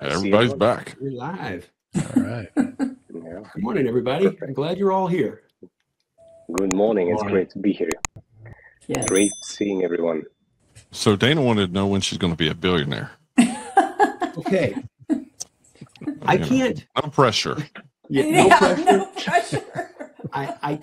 Everybody's back. We're live. All right. Yeah. Good morning, everybody. Perfect. I'm glad you're all here. Good morning. It's great to be here. Yes. Great seeing everyone. So Dana wanted to know when she's going to be a billionaire. Okay. I can't. No pressure. No pressure. No pressure. I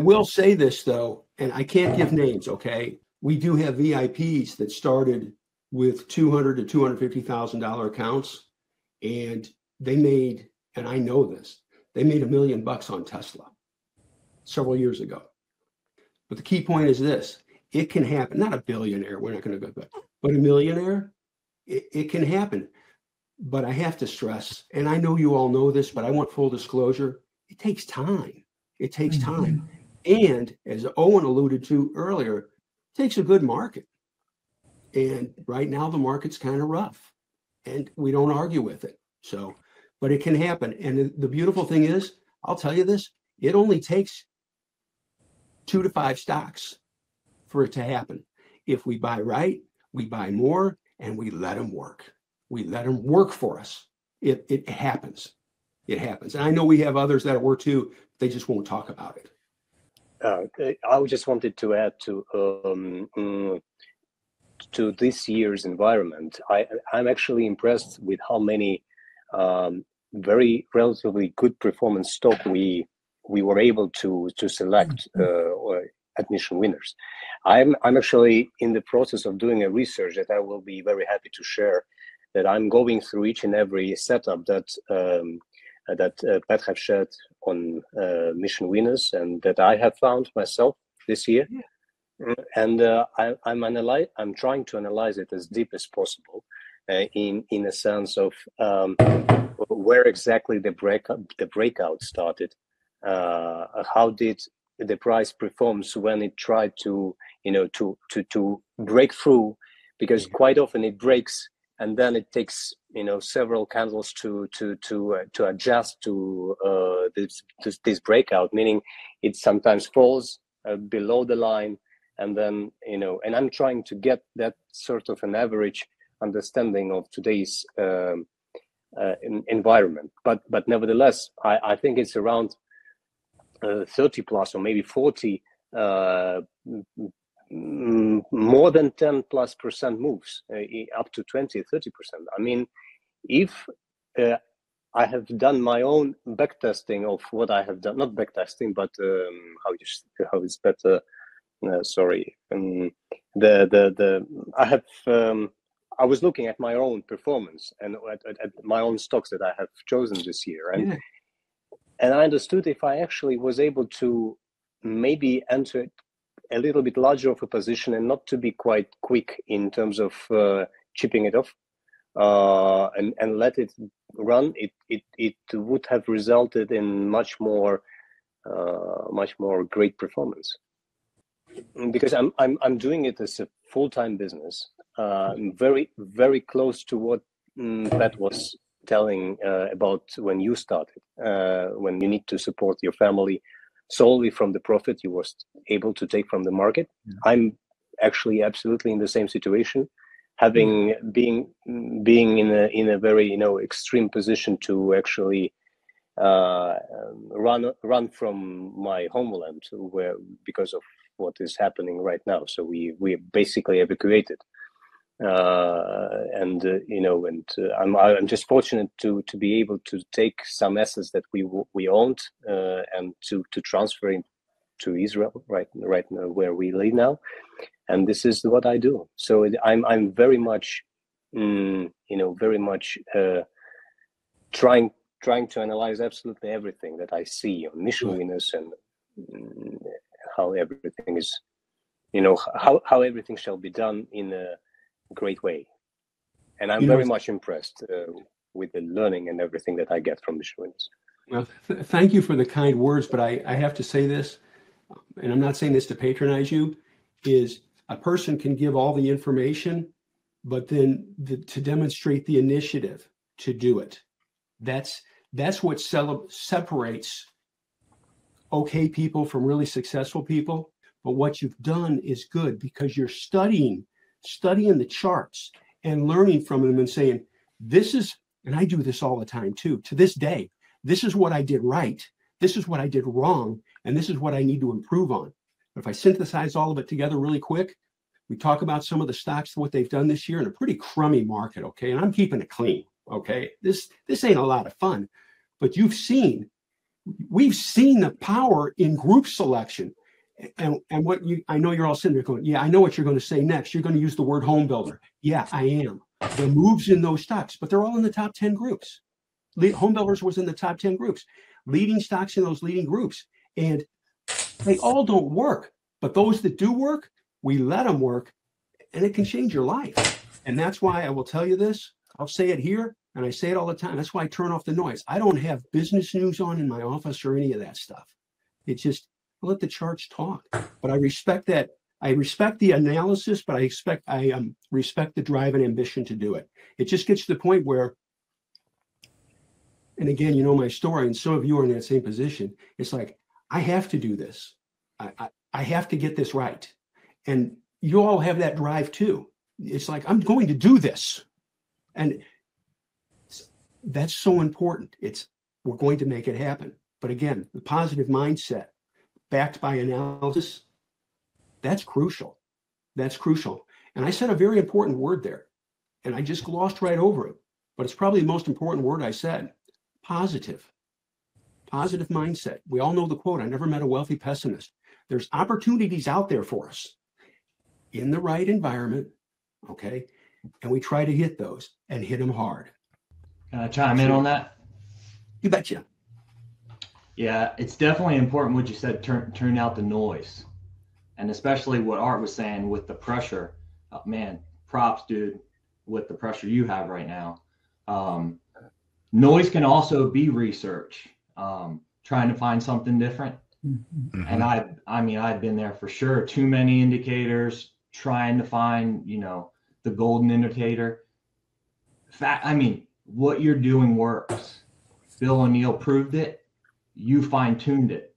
will say this though, and I can't give names. Okay, we do have VIPs that started with $200,000 to $250,000 accounts, and they made, and I know this, they made $1 million on Tesla several years ago. But the key point is this: it can happen. Not a billionaire. We're not going to go there, but a millionaire. It can happen. But I have to stress, and I know you all know this, but I want full disclosure. It takes time. It takes time. And as Owen alluded to earlier, it takes a good market. And right now the market's kind of rough, and we don't argue with it. So, but it can happen. And the beautiful thing is, I'll tell you this, it only takes 2 to 5 stocks for it to happen. If we buy right, we buy more, and we let them work. We let them work for us. It happens. It happens. And I know we have others that work too. They just won't talk about it. I just wanted to add to this year's environment. I'm actually impressed with how many very relatively good performance stock we were able to select at Mission Winners. I'm actually in the process of doing a research that I will be very happy to share. That I'm going through each and every setup that Pat have shared on Mission Winners, and that I have found myself this year. Yeah. And I'm trying to analyze it as deep as possible, in a sense of where exactly the breakout started. How did the price performs when it tried to to break through, because quite often it breaks. And then it takes several candles to adjust to this breakout. Meaning, it sometimes falls below the line, and then And I'm trying to get that sort of an average understanding of today's environment. But nevertheless, I think it's around 30 plus or maybe 40. More than 10+% moves, up to 20-30%. I mean, if I have done my own backtesting of what I have done, not backtesting, but how is better? Sorry, I was looking at my own performance and at my own stocks that I have chosen this year, and I understood if I actually was able to maybe enter a little bit larger of a position and not to be quite quick in terms of chipping it off and let it run, it would have resulted in much more great performance. Because I'm doing it as a full-time business, very very close to what Pat was telling about when you started, when you need to support your family solely from the profit you was able to take from the market. I'm actually absolutely in the same situation, having being in a very extreme position to actually run from my homeland, where because of what is happening right now. So we basically evacuated. I'm just fortunate to be able to take some assets that we owned and to transfer to Israel right now where we live now, and this is what I do. So I'm very much trying to analyze absolutely everything that I see on Mission Winners and how everything is, how everything shall be done in a great way. And I'm very much impressed with the learning and everything that I get from Mission Winners. Well, thank you for the kind words, but I have to say this, and I'm not saying this to patronize you, is a person can give all the information, but then to demonstrate the initiative to do it. That's what separates okay people from really successful people. But what you've done is good, because you're studying the charts and learning from them and saying, this is, and I do this all the time too, to this day, this is what I did right. This is what I did wrong. And this is what I need to improve on. If I synthesize all of it together really quick, we talk about some of the stocks, what they've done this year in a pretty crummy market. Okay. And I'm keeping it clean. Okay. This ain't a lot of fun, but we've seen the power in group selection. And what I know you're all sitting there going, yeah, I know what you're going to say next. You're going to use the word home builder. Yeah, I am. The moves in those stocks, but they're all in the top 10 groups. Home builders was in the top 10 groups, leading stocks in those leading groups. And they all don't work, but those that do work, we let them work, and it can change your life. And that's why I will tell you this. I'll say it here, and I say it all the time. That's why I turn off the noise. I don't have business news on in my office or any of that stuff. It's just, I let the charts talk. But I respect that. I respect the analysis, but I respect the drive and ambition to do it. It just gets to the point where, and again, you know my story, and some of you are in that same position. It's like, I have to do this. I have to get this right. And you all have that drive too. It's like, I'm going to do this. And that's so important. We're going to make it happen. But again, the positive mindset backed by analysis, that's crucial. That's crucial. And I said a very important word there, and I just glossed right over it. But it's probably the most important word I said. Positive mindset. We all know the quote, I never met a wealthy pessimist. There's opportunities out there for us in the right environment, okay? And we try to hit those and hit them hard. Can I chime in on that? You betcha. Yeah, it's definitely important what you said, turn out the noise. And especially what Art was saying with the pressure. Man, props, dude, with the pressure you have right now. Noise can also be research, trying to find something different. Mm-hmm. And I've been there for sure. Too many indicators, trying to find, the golden indicator. What you're doing works. Bill O'Neill proved it. You fine-tuned it.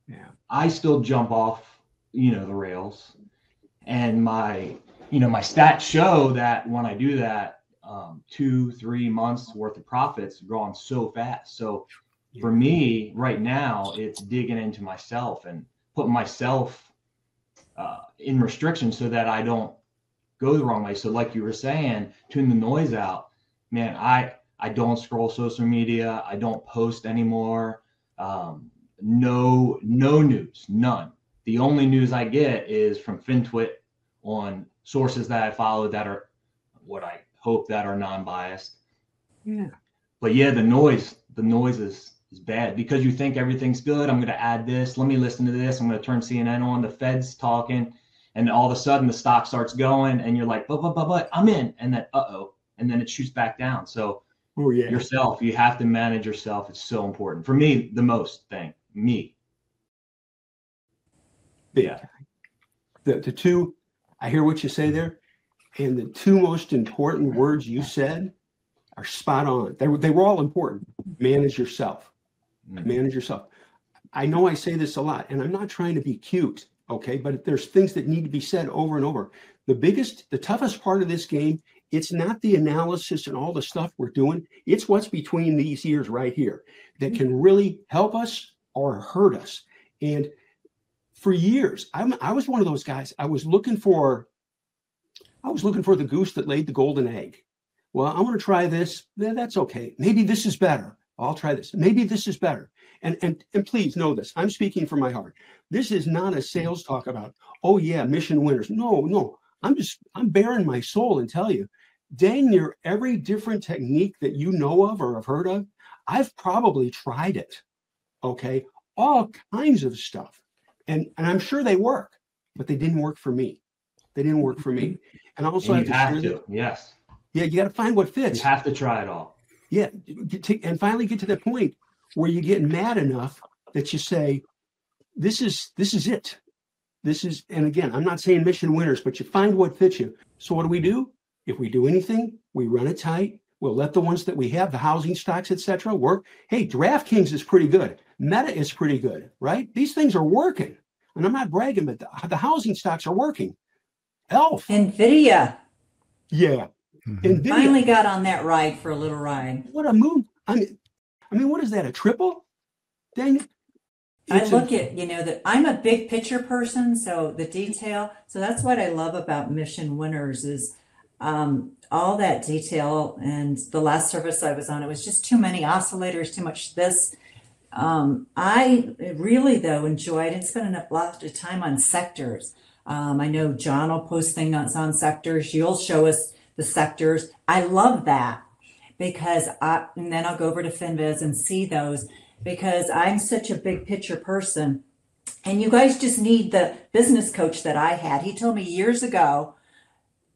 Yeah. I still jump off, the rails. And my stats show that when I do that, 2-3 months worth of profits growing so fast. So for me right now, it's digging into myself and putting myself in restrictions so that I don't go the wrong way. So like you were saying, tune the noise out. Man, I don't scroll social media. I don't post anymore. No news, none. The only news I get is from FinTwit on sources that I follow that are what I hope that are non-biased. Yeah. But yeah, the noise is bad because you think everything's good. I'm going to add this. Let me listen to this. I'm going to turn CNN on. The Fed's talking, and all of a sudden the stock starts going, and you're like, but I'm in, and then and then it shoots back down. So yourself, you have to manage yourself. It's so important for me. The most thing, me. Yeah. The two, I hear what you say there. And the two most important words you said are spot on. They were all important. Manage yourself. Manage yourself. I know I say this a lot, and I'm not trying to be cute, okay? But there's things that need to be said over and over. The toughest part of this game, it's not the analysis and all the stuff we're doing. It's what's between these ears right here that can really help us or hurt us. And for years, I was one of those guys. I was looking for the goose that laid the golden egg. Well, I'm going to try this. That's okay. Maybe this is better. I'll try this. Maybe this is better. And please know this. I'm speaking from my heart. This is not a sales talk about, oh yeah, mission winners. No. I'm bearing my soul and tell you, dang near every different technique that you know of or have heard of, I've probably tried it. Okay. All kinds of stuff. And I'm sure they work, but they didn't work for me. They didn't work for me. And I also have to. Yes. Yeah, you got to find what fits. You have to try it all. Yeah, and finally get to that point where you get mad enough that you say, this is it. And again, I'm not saying mission winners, but you find what fits you. So what do? If we do anything, we run it tight. We'll let the ones that we have, the housing stocks, etc., work. Hey, DraftKings is pretty good. Meta is pretty good, right? These things are working. And I'm not bragging, but the housing stocks are working. Elf. NVIDIA. Yeah. NVIDIA. Finally got on that ride for a little ride. What a move. I mean, what is that, a triple? Dang it. I look at, that I'm a big picture person, so the detail. So that's what I love about Mission Winners is all that detail. And the last service I was on, it was just too many oscillators, too much this. I really, though, enjoy, I didn't spend a lot of time on sectors. I know John will post things on sectors. You'll show us the sectors. I love that because and then I'll go over to FinViz and see those because I'm such a big picture person. And you guys just need the business coach that I had. He told me years ago,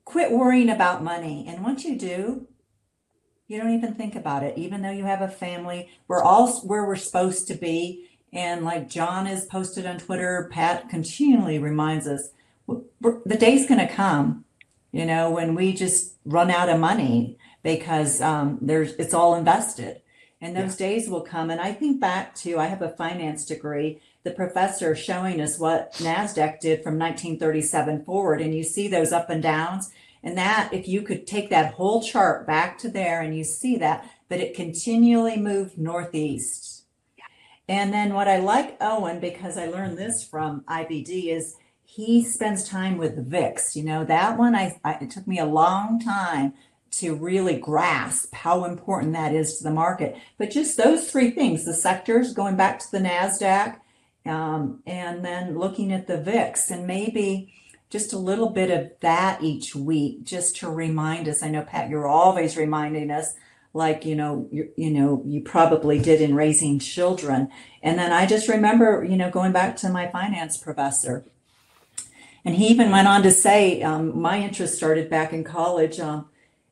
quit worrying about money. And once you do, you don't even think about it, even though you have a family. We're all where we're supposed to be. And like John has posted on Twitter, Pat continually reminds us, the day's going to come, when we just run out of money because it's all invested. And those days will come. And I think back to, I have a finance degree, the professor showing us what NASDAQ did from 1937 forward. And you see those up and downs. And that, if you could take that whole chart back to there and you see that it continually moved northeast. And then what I like Owen, because I learned this from IBD, is he spends time with the VIX. That one, it took me a long time to really grasp how important that is to the market. But just those three things, the sectors, going back to the NASDAQ, and then looking at the VIX, and maybe just a little bit of that each week, just to remind us. I know, Pat, you're always reminding us, like, you probably did in raising children. And then I just remember, going back to my finance professor. And he even went on to say, my interest started back in college.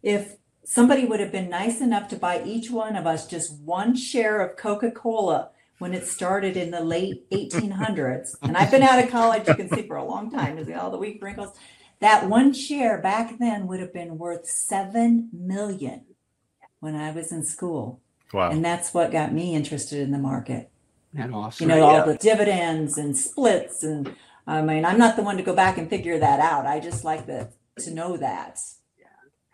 If somebody would have been nice enough to buy each one of us just one share of Coca-Cola when it started in the late 1800s, and I've been out of college, you can see, for a long time, is all the wheat wrinkles, that one share back then would have been worth $7 million when I was in school. Wow. And that's what got me interested in the market. That's awesome. All the dividends and splits. And I mean, I'm not the one to go back and figure that out. I just like to know that.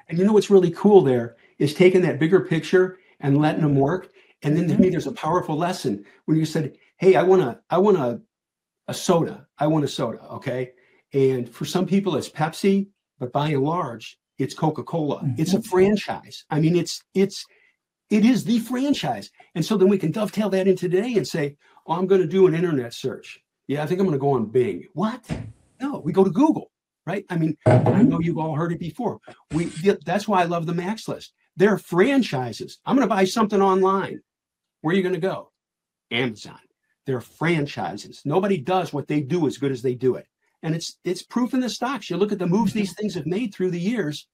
And what's really cool there is taking that bigger picture and letting them work. And then to me, there's a powerful lesson when you said, hey, I want a soda. I want a soda. Okay. And for some people it's Pepsi, but by and large, it's Coca-Cola. Mm-hmm. It's a franchise. I mean, it is the franchise. And so then we can dovetail that into today and say, oh, I'm going to do an internet search. Yeah, I think I'm going to go on Bing. What? No, we go to Google. Right? I mean, I know you've all heard it before. That's why I love the Max List. They're franchises. I'm going to buy something online. Where are you going to go? Amazon. They're franchises. Nobody does what they do as good as they do it. And it's proof in the stocks. You look at the moves these things have made through the years,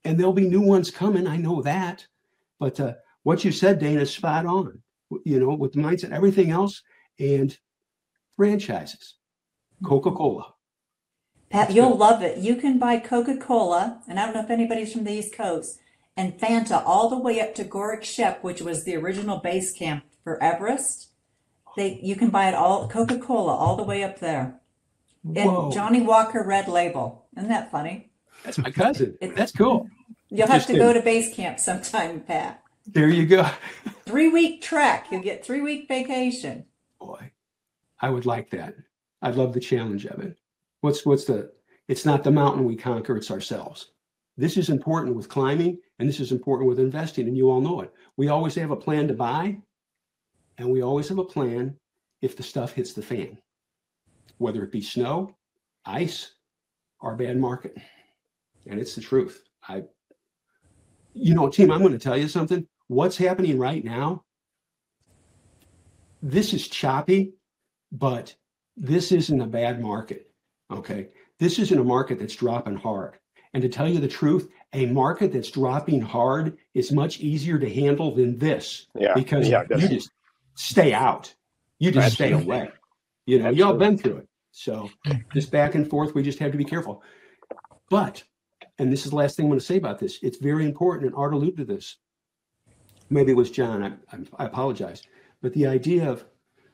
and there'll be new ones coming. I know that. But what you said, Dana, is spot on. With the mindset, everything else, and franchises. Coca-Cola. Pat, you'll love it. You can buy Coca-Cola, and I don't know if anybody's from the East Coast, and Fanta all the way up to Gorick Shep, which was the original base camp for Everest. You can buy it all, Coca-Cola, all the way up there. Whoa. And Johnny Walker Red Label. Isn't that funny? That's my cousin. That's cool. You'll have to go to base camp sometime, Pat. There you go. 3-week trek. You'll get 3-week vacation. Boy, I would like that. I'd love the challenge of it. It's not the mountain we conquer, it's ourselves. This is important with climbing, and this is important with investing, and you all know it. We always have a plan to buy, and we always have a plan if the stuff hits the fan, whether it be snow, ice, or a bad market. And it's the truth. Team, I'm going to tell you something. What's happening right now, this is choppy, but this isn't a bad market. Okay. This isn't a market that's dropping hard. And to tell you the truth, a market that's dropping hard is much easier to handle than this. Yeah. Because you just stay out. You just stay away. Y'all been through it. So this back and forth, we just have to be careful. But, and this is the last thing I'm going to say about this, it's very important, and Art alluded to this. Maybe it was John, I apologize. But the idea of,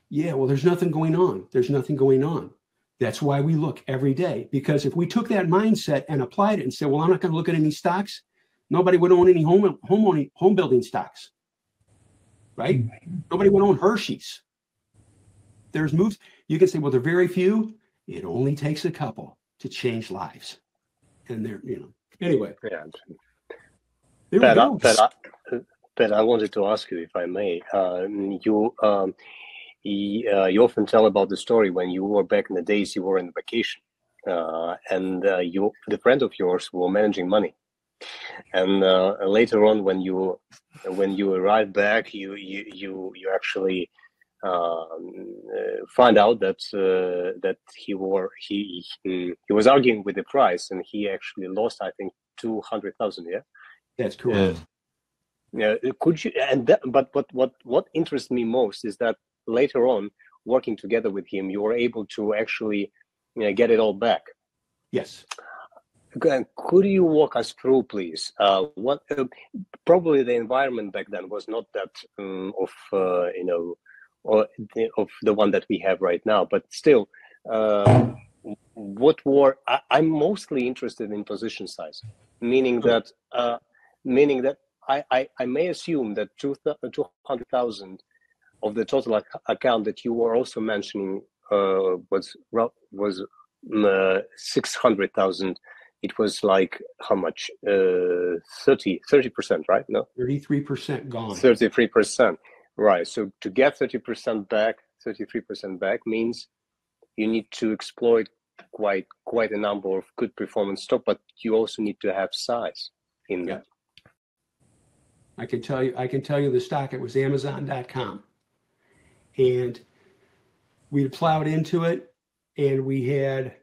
there's nothing going on. There's nothing going on. That's why we look every day. Because if we took that mindset and applied it and said, well, I'm not going to look at any stocks, nobody would own any home building stocks, right? Nobody would own Hershey's. There's moves. You can say, well, there are very few. It only takes a couple to change lives. And they're, anyway. Yeah. There But I wanted to ask you, if I may, you often tell about the story when you were back in the days you were on vacation, and the friend of yours were managing money, and later on when you arrived back, you actually find out that he was arguing with the price, and he actually lost, I think, 200,000. Yeah, that's correct. Yeah, could you? But what interests me most is that later on, working together with him, you were able to actually get it all back. Yes. Could you walk us through, please? What probably the environment back then was not that of the one that we have right now, but still, I'm mostly interested in position size, meaning that I may assume that 200,000 of the total account that you were also mentioning was 600,000. It was like how much? 30%, right? No, 33% gone. 33%, right? So to get 30% back, 33% back means you need to exploit quite a number of good performance stock, but you also need to have size in that. I can tell you the stock. It was Amazon.com, and we plowed into it, and we had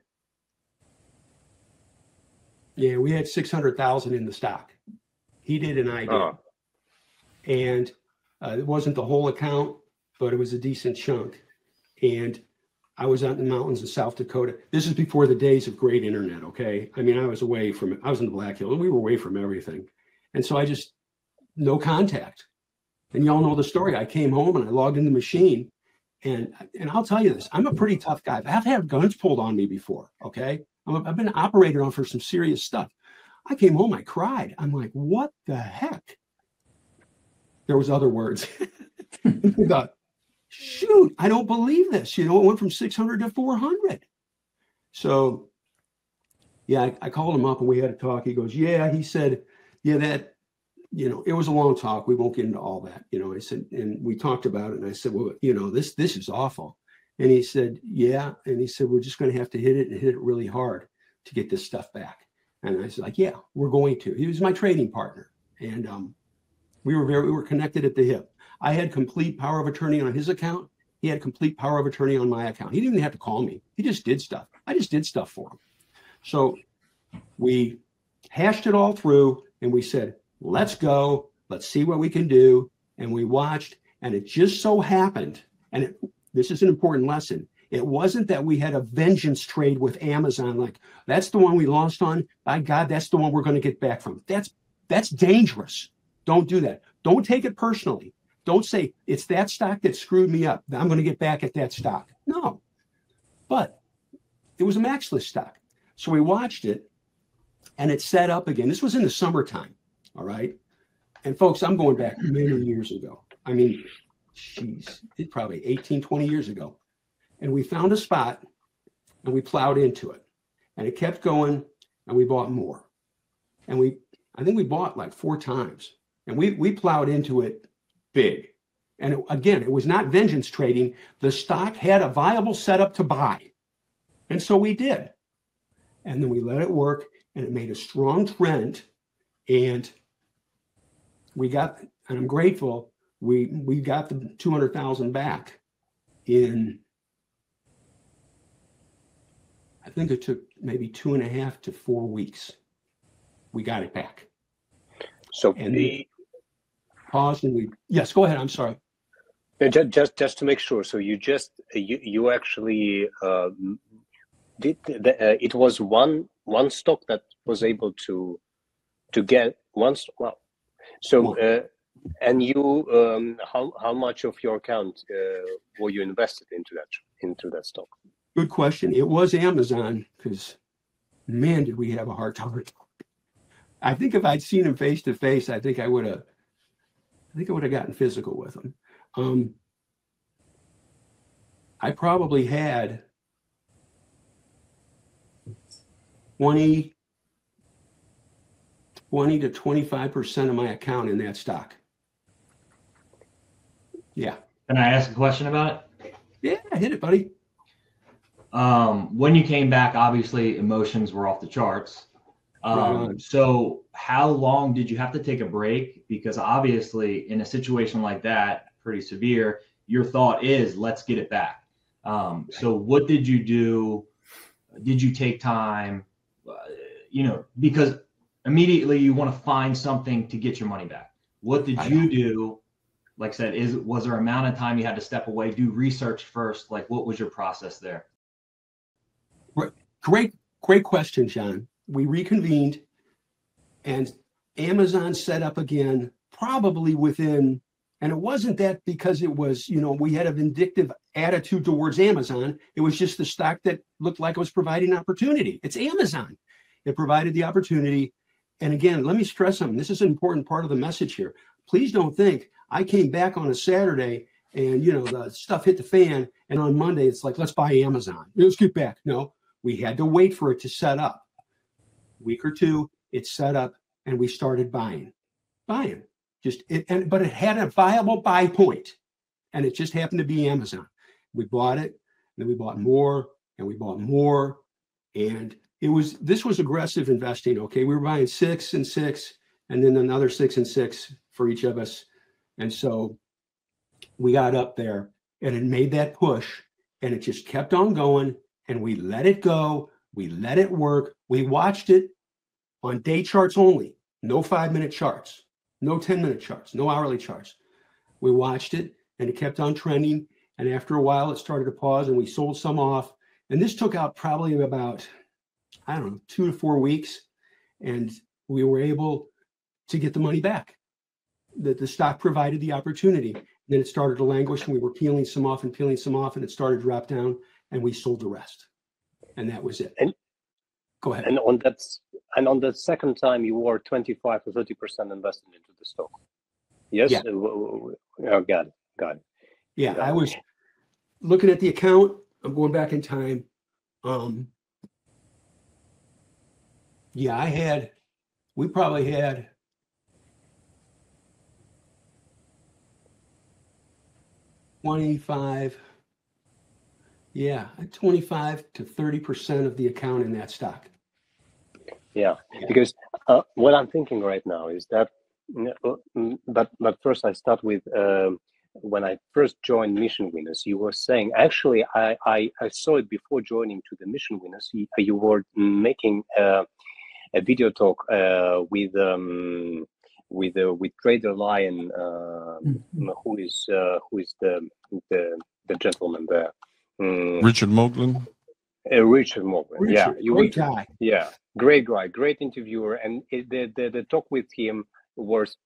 600,000 in the stock. He did, and I did, and it wasn't the whole account, but it was a decent chunk. And I was out in the mountains of South Dakota. This is before the days of great internet. Okay, I mean, I was in the Black Hills, and we were away from everything, and so I just. No contact. And y'all know the story. I came home and I logged in the machine, and I'll tell you this, I'm a pretty tough guy. I've had guns pulled on me before, okay? I've been an operator on for some serious stuff. I came home, I cried. I'm like, what the heck? There was other words. I thought, shoot, I don't believe this. It went from 600 to 400. So, yeah, I called him up and we had a talk. He goes, yeah, he said, yeah, that, it was a long talk. We won't get into all that. I said, and we talked about it. And I said, well, this is awful. And he said, yeah. And he said, we're just going to have to hit it really hard to get this stuff back. And I said, like, yeah, we're going to. He was my trading partner. And we were connected at the hip. I had complete power of attorney on his account. He had complete power of attorney on my account. He didn't even have to call me. He just did stuff. I just did stuff for him. So we hashed it all through and we said, let's go. Let's see what we can do. And we watched, and it just so happened, and this is an important lesson. It wasn't that we had a vengeance trade with Amazon, like that's the one we lost on. By God, that's the one we're going to get back from. That's dangerous. Don't do that. Don't take it personally. Don't say it's that stock that screwed me up. I'm going to get back at that stock. No, but it was a maxlist stock. So we watched it, and it set up again. This was in the summertime. All right. And folks, I'm going back many years ago. I mean, it's probably 18, 20 years ago. And we found a spot and we plowed into it. And it kept going and we bought more. And I think we bought like 4 times. And we plowed into it big. And again, it was not vengeance trading. The stock had a viable setup to buy. And so we did. And then we let it work and it made a strong trend. And we got, and I'm grateful, we got the 200,000 back in, I think it took maybe 2.5 to 4 weeks. We got it back. So and we paused and yes, go ahead. I'm sorry. Just to make sure. So you actually did it was one stock that was able to get one. Well, so and you how much of your account were you invested into that stock? Good question. It was Amazon because man, did we have a hard time. I think if I'd seen him face to face, I think I would have gotten physical with him. I probably had 20 to 25% of my account in that stock. Yeah. Can I ask a question about it? Yeah, hit it, buddy. When you came back, obviously emotions were off the charts. So how long did you have to take a break? Because obviously in a situation like that, pretty severe, your thought is, let's get it back. So what did you do? Did you take time? Because immediately you want to find something to get your money back. What did you do? Like I said, was there an amount of time you had to step away, do research first? Like, what was your process there? Great question, John. We reconvened and Amazon set up again, probably within, and it wasn't that because it was, we had a vindictive attitude towards Amazon. It was just the stock that looked like it was providing opportunity. It's Amazon. It provided the opportunity. And again, let me stress something. This is an important part of the message here. Please don't think I came back on a Saturday and, the stuff hit the fan. And on Monday, it's like, let's buy Amazon. Let's get back. No, we had to wait for it to set up. Week or two, it set up and we started buying. But it had a viable buy point, and it just happened to be Amazon. We bought it, then we bought more, and we bought more, and this was aggressive investing. Okay, we were buying 6 and 6, and then another 6 and 6 for each of us, and so we got up there, and it made that push, and it just kept on going, and we let it go. We let it work. We watched it on day charts only, no 5-minute charts, no 10-minute charts, no hourly charts. We watched it and it kept on trending. And after a while, it started to pause and we sold some off. And this took out probably about, 2 to 4 weeks. And we were able to get the money back. The stock provided the opportunity. And then it started to languish and we were peeling some off and it started to drop down and we sold the rest. And that was it. Go ahead. And on the second time, you were 25 to 30% invested into the stock. Yes. Yeah. Got it. Yeah, I was looking at the account. I'm going back in time. We probably had 25 to 30% of the account in that stock. Yeah. Because what I'm thinking right now is that, but first I start with when I first joined Mission Winners, you were saying, actually, I saw it before joining to the Mission Winners. You were making a video talk with Trader Lion, who is the gentleman there. Richard Moglen. Richard Moglen. Great guy. Yeah, great guy, great interviewer, and the talk with him was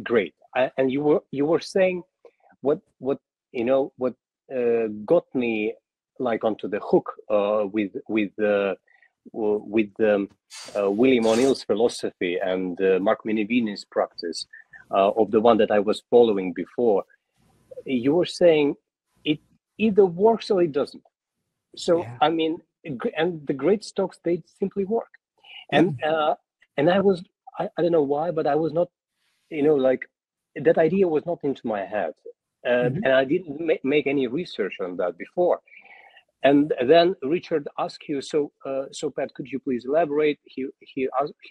great. And you were saying what got me like onto the hook with William O'Neill's philosophy and Mark Minivini's practice of the one that I was following before. You were saying it either works or it doesn't. So I mean, and the great stocks, they simply work. And and I don't know why, but I was not, like that idea was not into my head, and I didn't make any research on that before. And then Richard asked you, so Pat, could you please elaborate? He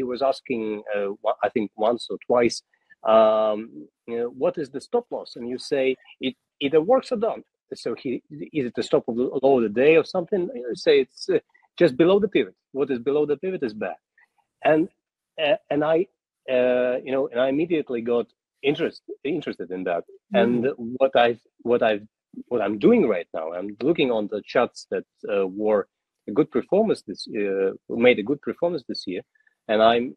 was asking, I think once or twice, what is the stop loss? And you say it either works or don't. So is it the stop of the low of the day or something? You say it's just below the pivot. What is below the pivot is bad. And I immediately got interested in that. And what I'm doing right now, I'm looking on the charts that were a good performance made a good performance this year, and I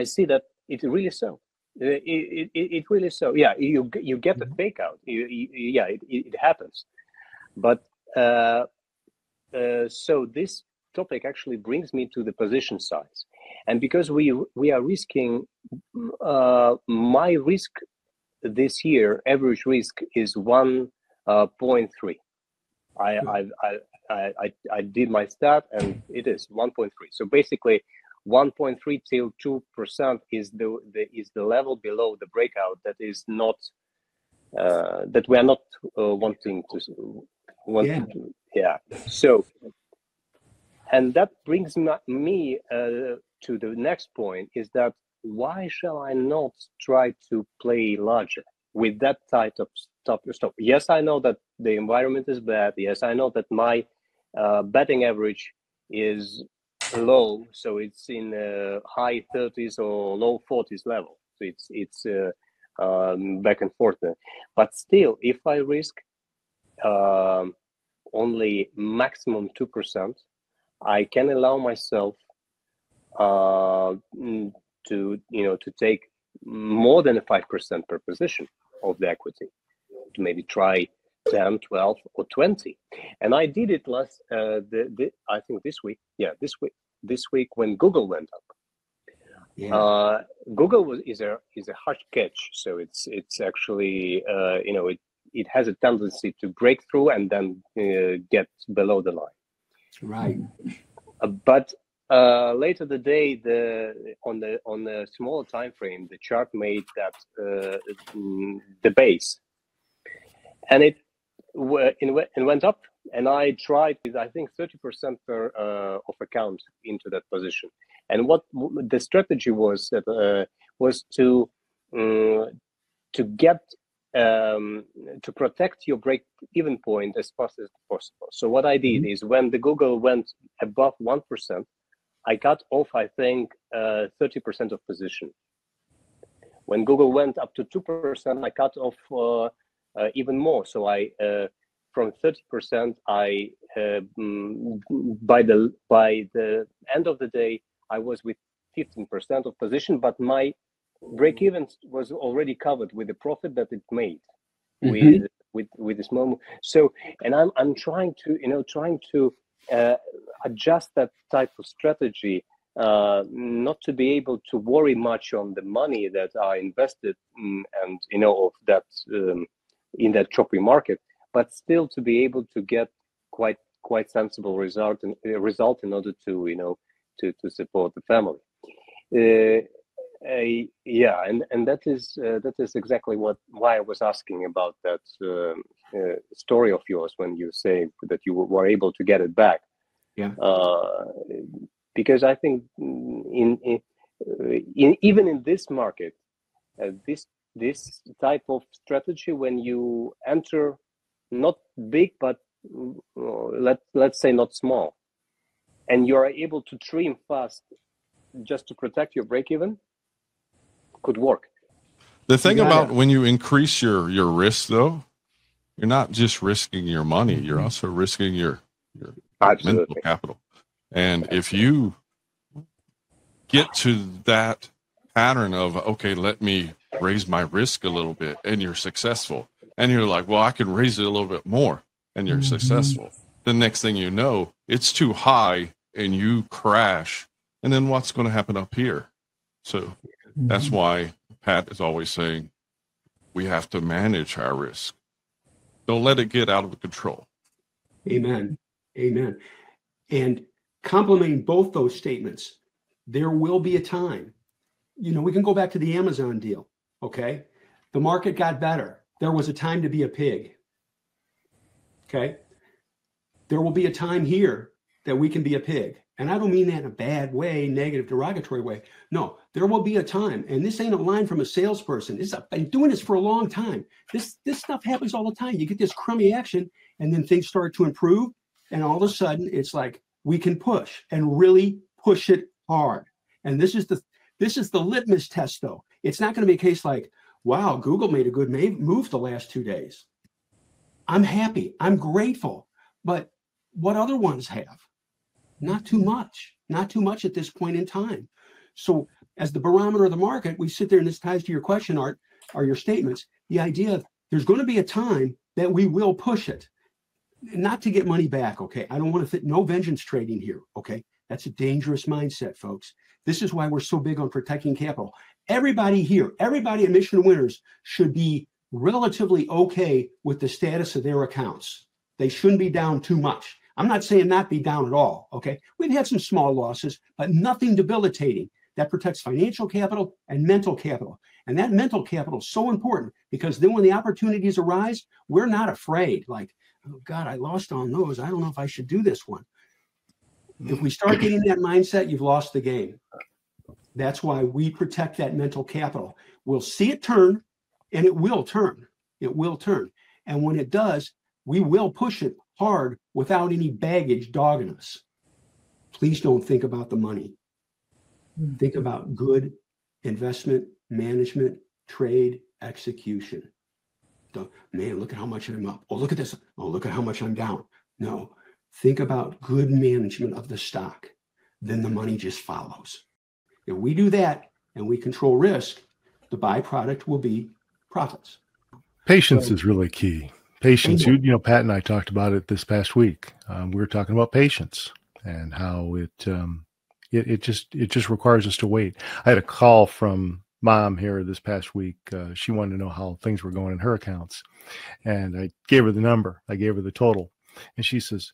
see that it really so. It really so. Yeah, you get the fake out. It happens, but so this topic actually brings me to the position size, And because we are risking, my risk this year, average risk is 1.3. I did my stat and it is 1.3. So basically 1.3 till 2% is the level below the breakout that is not that we are not wanting to yeah. So, and that brings me to the next point, is that why shall I not try to play larger with that type of stop? Yes, I know that the environment is bad. Yes, I know that my betting average is low, so it's in high 30s or low 40s level. So it's back and forth. But still, if I risk only maximum 2%, I can allow myself to take more than a 5% per position of the equity, to maybe try 10, 12, or 20. And I did it last I think this week when Google went up. Google is a hard catch, so it's actually it has a tendency to break through and then get below the line. Right. But later the day, on the smaller time frame, the chart made that the base, and it went up, and I tried with, I think, 30% of account into that position. And what the strategy was that was to get to protect your break-even point as fast as possible. So what I did is, when the Google went above 1%, I cut off, I think, 30% of position. When Google went up to 2%, I cut off even more. So I from 30%, I by the end of the day, I was with 15% of position, but my break-even was already covered with the profit that it made with this moment. So, and I'm trying to adjust that type of strategy, not to be able to worry much on the money that I invested and of that in that choppy market, but still to be able to get quite sensible result in order to to support the family. And that is exactly why I was asking about that story of yours when you say that you were able to get it back. Yeah. Because I think even in this market, this type of strategy, when you enter not big, but let's say not small, and you are able to trim fast just to protect your break even, could work. The thing about when you increase your risk, though, you're not just risking your money, you're also risking your mental capital. And if you get to that pattern of, okay, let me raise my risk a little bit, and you're successful, and you're like, well, I can raise it a little bit more, and you're successful. The next thing you know, it's too high and you crash. And then what's going to happen up here? So that's why Pat is always saying we have to manage our risk. Don't let it get out of control. Amen. Amen. And complementing both those statements, there will be a time, we can go back to the Amazon deal. Okay. The market got better. There was a time to be a pig. Okay. There will be a time here that we can be a pig. And I don't mean that in a bad way, negative, derogatory way. No, there will be a time, and this ain't a line from a salesperson. I've been doing this for a long time. This stuff happens all the time. You get this crummy action, and then things start to improve, and all of a sudden, it's like we can push and really push it hard. And this is the litmus test, though. It's not going to be a case like, wow, Google made a good move the last 2 days. I'm happy. I'm grateful. But what other ones have? Not too much at this point in time. So as the barometer of the market, we sit there, and this ties to your question, Art, or your statements, the idea of there's going to be a time that we will push it, not to get money back. Okay. I don't want to no vengeance trading here. Okay. That's a dangerous mindset, folks. This is why we're so big on protecting capital. Everybody here, everybody at Mission Winners should be relatively okay with the status of their accounts. They shouldn't be down too much. I'm not saying not be down at all, okay? We've had some small losses, but nothing debilitating. That protects financial capital and mental capital. And that mental capital is so important because then when the opportunities arise, we're not afraid. Like, oh God, I lost on those. I don't know if I should do this one. If we start getting that mindset, you've lost the game. That's why we protect that mental capital. We'll see it turn, and it will turn. It will turn. And when it does, we will push it hard without any baggage dogging us. Please don't think about the money. Think about good investment management, trade, execution. Man, look at how much I'm up. Oh, look at this. Oh, look at how much I'm down. No, think about good management of the stock. Then the money just follows. If we do that and we control risk, the byproduct will be profits. Patience is really key. Patience. You know, Pat and I talked about it this past week. We were talking about patience and how it just requires us to wait. I had a call from Mom here this past week. She wanted to know how things were going in her accounts, and I gave her the number. I gave her the total, and she says,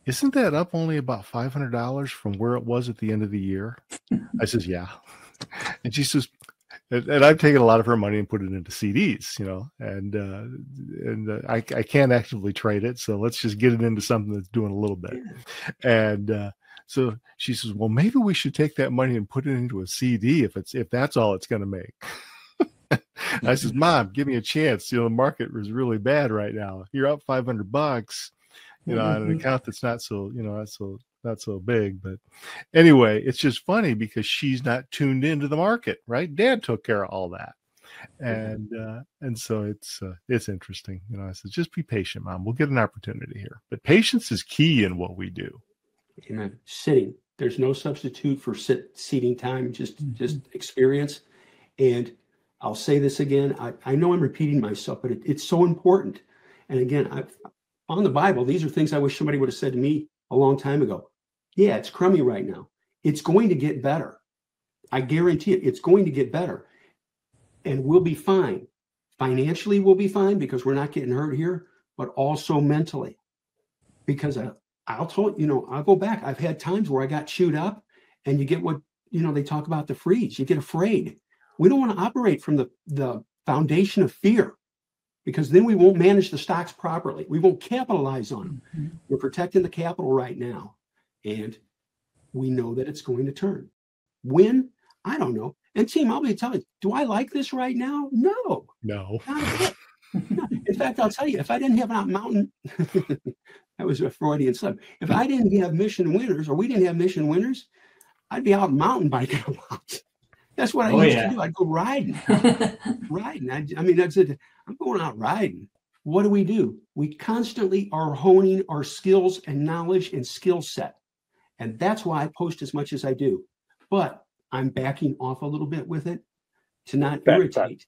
"Isn't that up only about $500 from where it was at the end of the year?" I says, "Yeah," and she says, and I've taken a lot of her money and put it into CDs, you know, and I can't actively trade it, so let's just get it into something that's doing a little bit. And so she says, "Well, maybe we should take that money and put it into a CD if that's all it's going to make." I says, "Mom, give me a chance. You know, the market is really bad right now. You're up $500, you know, on an account that's not so, you know, not so big." But anyway, it's just funny because she's not tuned into the market, right? Dad took care of all that. And so it's interesting. You know, I said, just be patient, Mom. We'll get an opportunity here. But patience is key in what we do. Amen. Sitting. There's no substitute for seating time, just experience. And I'll say this again. I know I'm repeating myself, but it's so important. And again, on the Bible, these are things I wish somebody would have said to me a long time ago. Yeah, it's crummy right now. It's going to get better. I guarantee it. It's going to get better. And we'll be fine. Financially, we'll be fine because we're not getting hurt here, but also mentally. Because I'll go back. I've had times where I got chewed up and you get what, you know, they talk about the freeze. You get afraid. We don't want to operate from the foundation of fear because then we won't manage the stocks properly. We won't capitalize on them. Mm-hmm. We're protecting the capital right now. And we know that it's going to turn. When? I don't know. And team, I'll be telling you, do I like this right now? No. No. Not a bit. No. In fact, I'll tell you, if I didn't have a mountain, that was a Freudian slip. If I didn't have Mission Winners, or we didn't have Mission Winners, I'd be out mountain biking a lot. That's what I used to do. I'd go riding. I mean, that's it. I'm going out riding. What do? We constantly are honing our skills and knowledge and skill set. And that's why I post as much as I do. But I'm backing off a little bit with it to not irritate.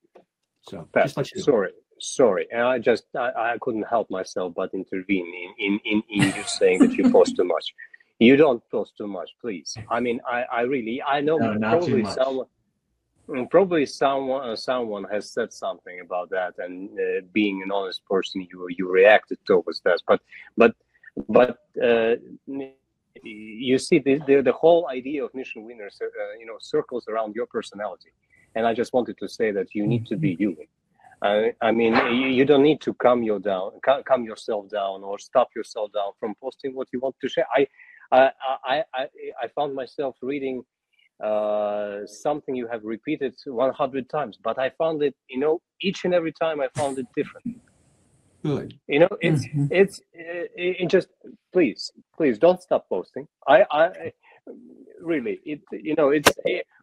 So just let you know. Sorry. And I couldn't help myself but intervene in you saying that you post too much. You don't post too much, please. I mean, I know probably someone has said something about that, and being an honest person, you reacted towards that. But you see, the whole idea of Mission Winners, circles around your personality, and I just wanted to say that you need to be you. I mean, you don't need to calm yourself down or stop yourself down from posting what you want to share. I found myself reading something you have repeated 100 times, but I found it, each and every time I found it different. Good. It's just please don't stop posting. I really, it's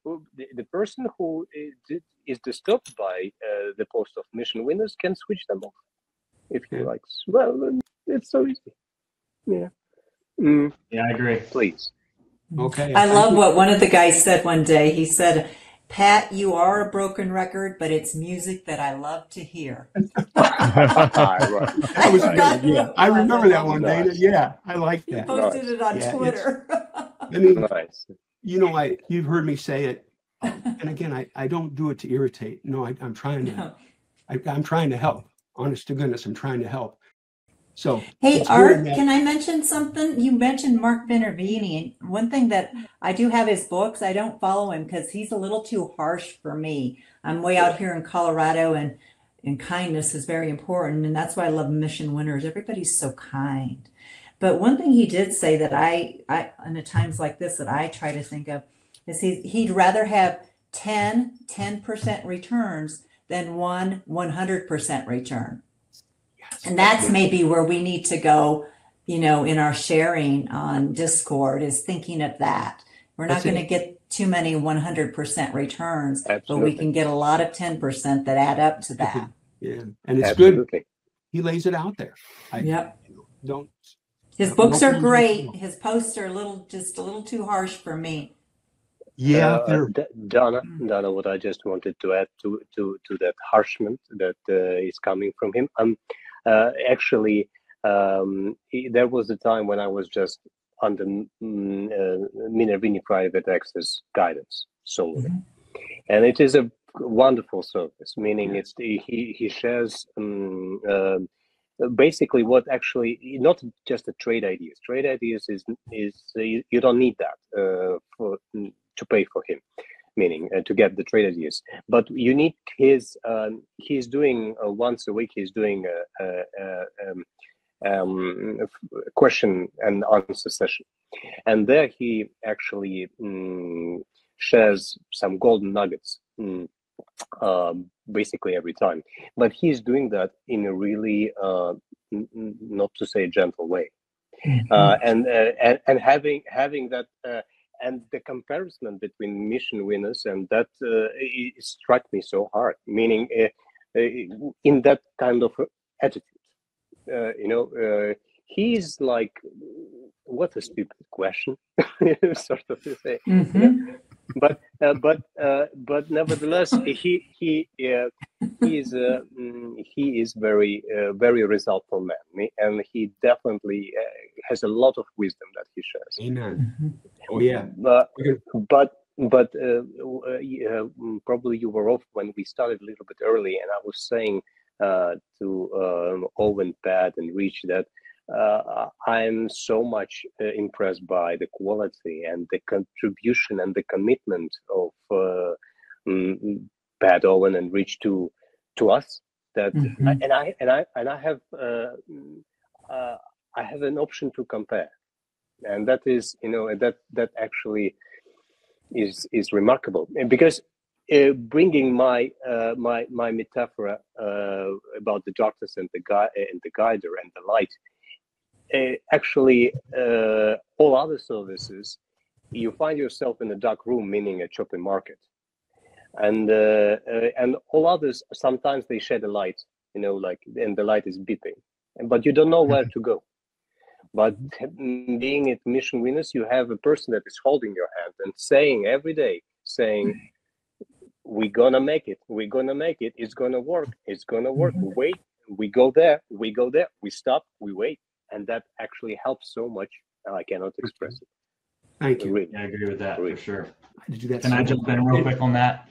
the person who is disturbed by the post of Mission Winners can switch them off if he likes. Well, it's so easy. Yeah. Yeah, I agree. Please. Okay. I love what one of the guys said one day. He said, "Pat, you are a broken record, but it's music that I love to hear." That was good. Yeah, I remember that one, Dana. Yeah, I like that. He posted it on Twitter. I mean, nice. you've heard me say it, and again, I don't do it to irritate. No, I'm trying to, I'm trying to help. Honest to goodness, I'm trying to help. So, hey, Art, can I mention something? You mentioned Mark Minervini, and one thing that I do have his books. I don't follow him because he's a little too harsh for me. I'm way out here in Colorado, and kindness is very important, and that's why I love Mission Winners. Everybody's so kind. But one thing he did say that I in the times like this that I try to think of is he'd rather have 10% returns than 100% return. And that's maybe where we need to go, in our sharing on Discord, is thinking of that. We're not going to get too many 100% returns, but we can get a lot of 10% that add up to that. Yeah, and it's good. He lays it out there. His books are great. His posts are just a little too harsh for me. Yeah, Donna, what I just wanted to add to that harshment that is coming from him. Actually, there was a time when I was just under Minervini private access guidance solely, and it is a wonderful service. Meaning, he shares basically what actually not just the trade ideas. Trade ideas is you don't need that to pay for him. Meaning to get the trade ideas, but you need his. He's doing once a week. He's doing a question and answer session, and there he actually shares some golden nuggets, basically every time. But he's doing that in a really, not to say gentle way, and having that. And the comparison between Mission Winners and that it struck me so hard. Meaning, in that kind of attitude, he's like, "What a stupid question," sort of to say. But nevertheless, he is very very resultful man, and he definitely has a lot of wisdom that he shares. Amen. Oh yeah. But probably you were off when we started a little bit early, and I was saying to Owen, Pat, and Rich that I'm so much impressed by the quality and the contribution and the commitment of Pat, Owen, and Rich to us. That I have an option to compare, and that is that actually is remarkable, because bringing my metaphor about the darkness and the guider and the light. Actually, all other services, you find yourself in a dark room, meaning a Choppy market, and all others sometimes they shed a light, and the light is beeping, but you don't know where to go. But being at Mission Winners, you have a person that is holding your hand and saying every day, "We're gonna make it. We're gonna make it. It's gonna work. It's gonna work. Wait, we go there. We go there. We stop. We wait." And that actually helps so much. I cannot express it. Thank you. Really. Yeah, I agree with that for sure. Can I jump in real quick on that?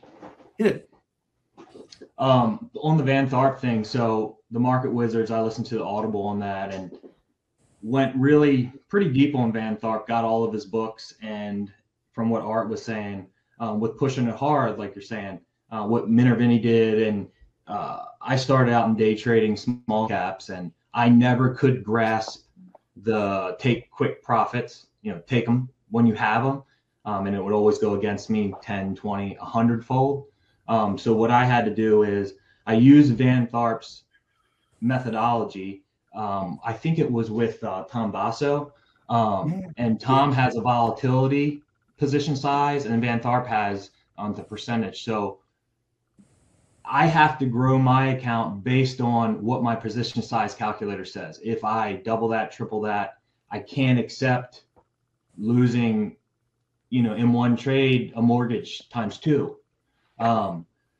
Yeah. On the Van Tharp thing, so the Market Wizards, I listened to the Audible on that and went really pretty deep on Van Tharp, got all of his books, and from what Art was saying, with pushing it hard, like you're saying, what Minervini did, and I started out in day trading small caps, and I never could grasp the take quick profits, take them when you have them. And it would always go against me 10, 20, 100 fold. So what I had to do is I used Van Tharp's methodology. I think it was with Tom Basso. And Tom has a volatility position size, and Van Tharp has the percentage. So I have to grow my account based on what my position size calculator says. If I double that, triple that, I can't accept losing, in one trade, a mortgage times 2.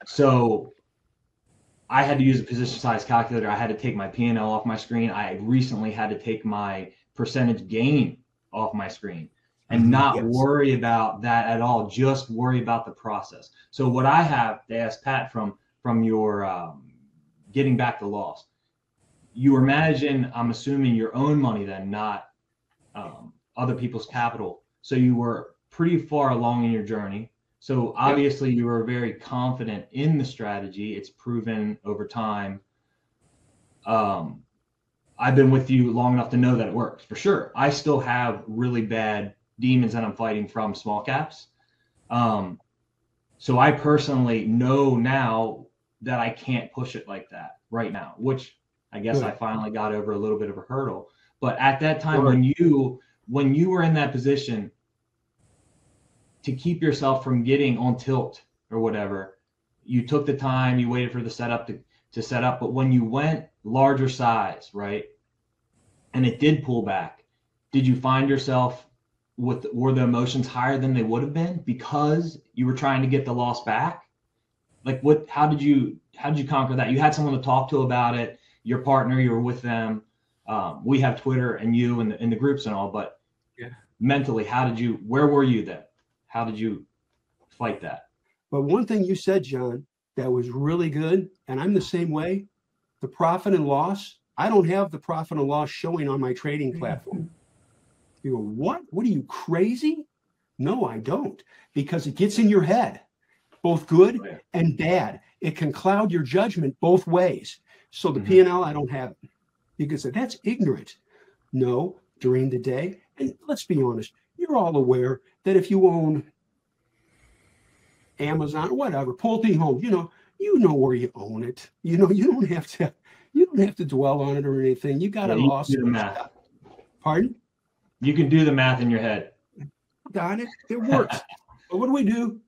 So I had to use a position size calculator. I had to take my P&L off my screen. I recently had to take my percentage gain off my screen. and not Yes. worry about that at all. Just worry about the process. So what I have to ask Pat from your getting back the loss, you were managing, I'm assuming, your own money then, not other people's capital. So you were pretty far along in your journey. So obviously you were very confident in the strategy. It's proven over time. I've been with you long enough to know that it works for sure. I still have really bad demons that I'm fighting from small caps. So I personally know now that I can't push it like that right now, which I guess I finally got over a little bit of a hurdle. But at that time, when you were in that position to keep yourself from getting on tilt or whatever, you took the time, you waited for the setup to set up. But when you went larger size, right, and it did pull back, did you find yourself were the emotions higher than they would have been because you were trying to get the loss back? Like how did you conquer that? You had someone to talk to about it, your partner, you were with them. We have Twitter and you in the groups and all, but mentally, where were you then? How did you fight that? But one thing you said, John, that was really good, and I'm the same way. The profit and loss, I don't have the profit and loss showing on my trading platform. You go, what? What are you, crazy? No, I don't, because it gets in your head, both good and bad. It can cloud your judgment both ways. So the P&L, I don't have it. You can say, that's ignorant. No, during the day, and let's be honest, you're all aware that if you own Amazon or whatever, Pulte Homes, you know where you own it. You don't have to dwell on it or anything. You got a loss. Do the math. Pardon? You can do the math in your head. Got it. It works. But what do?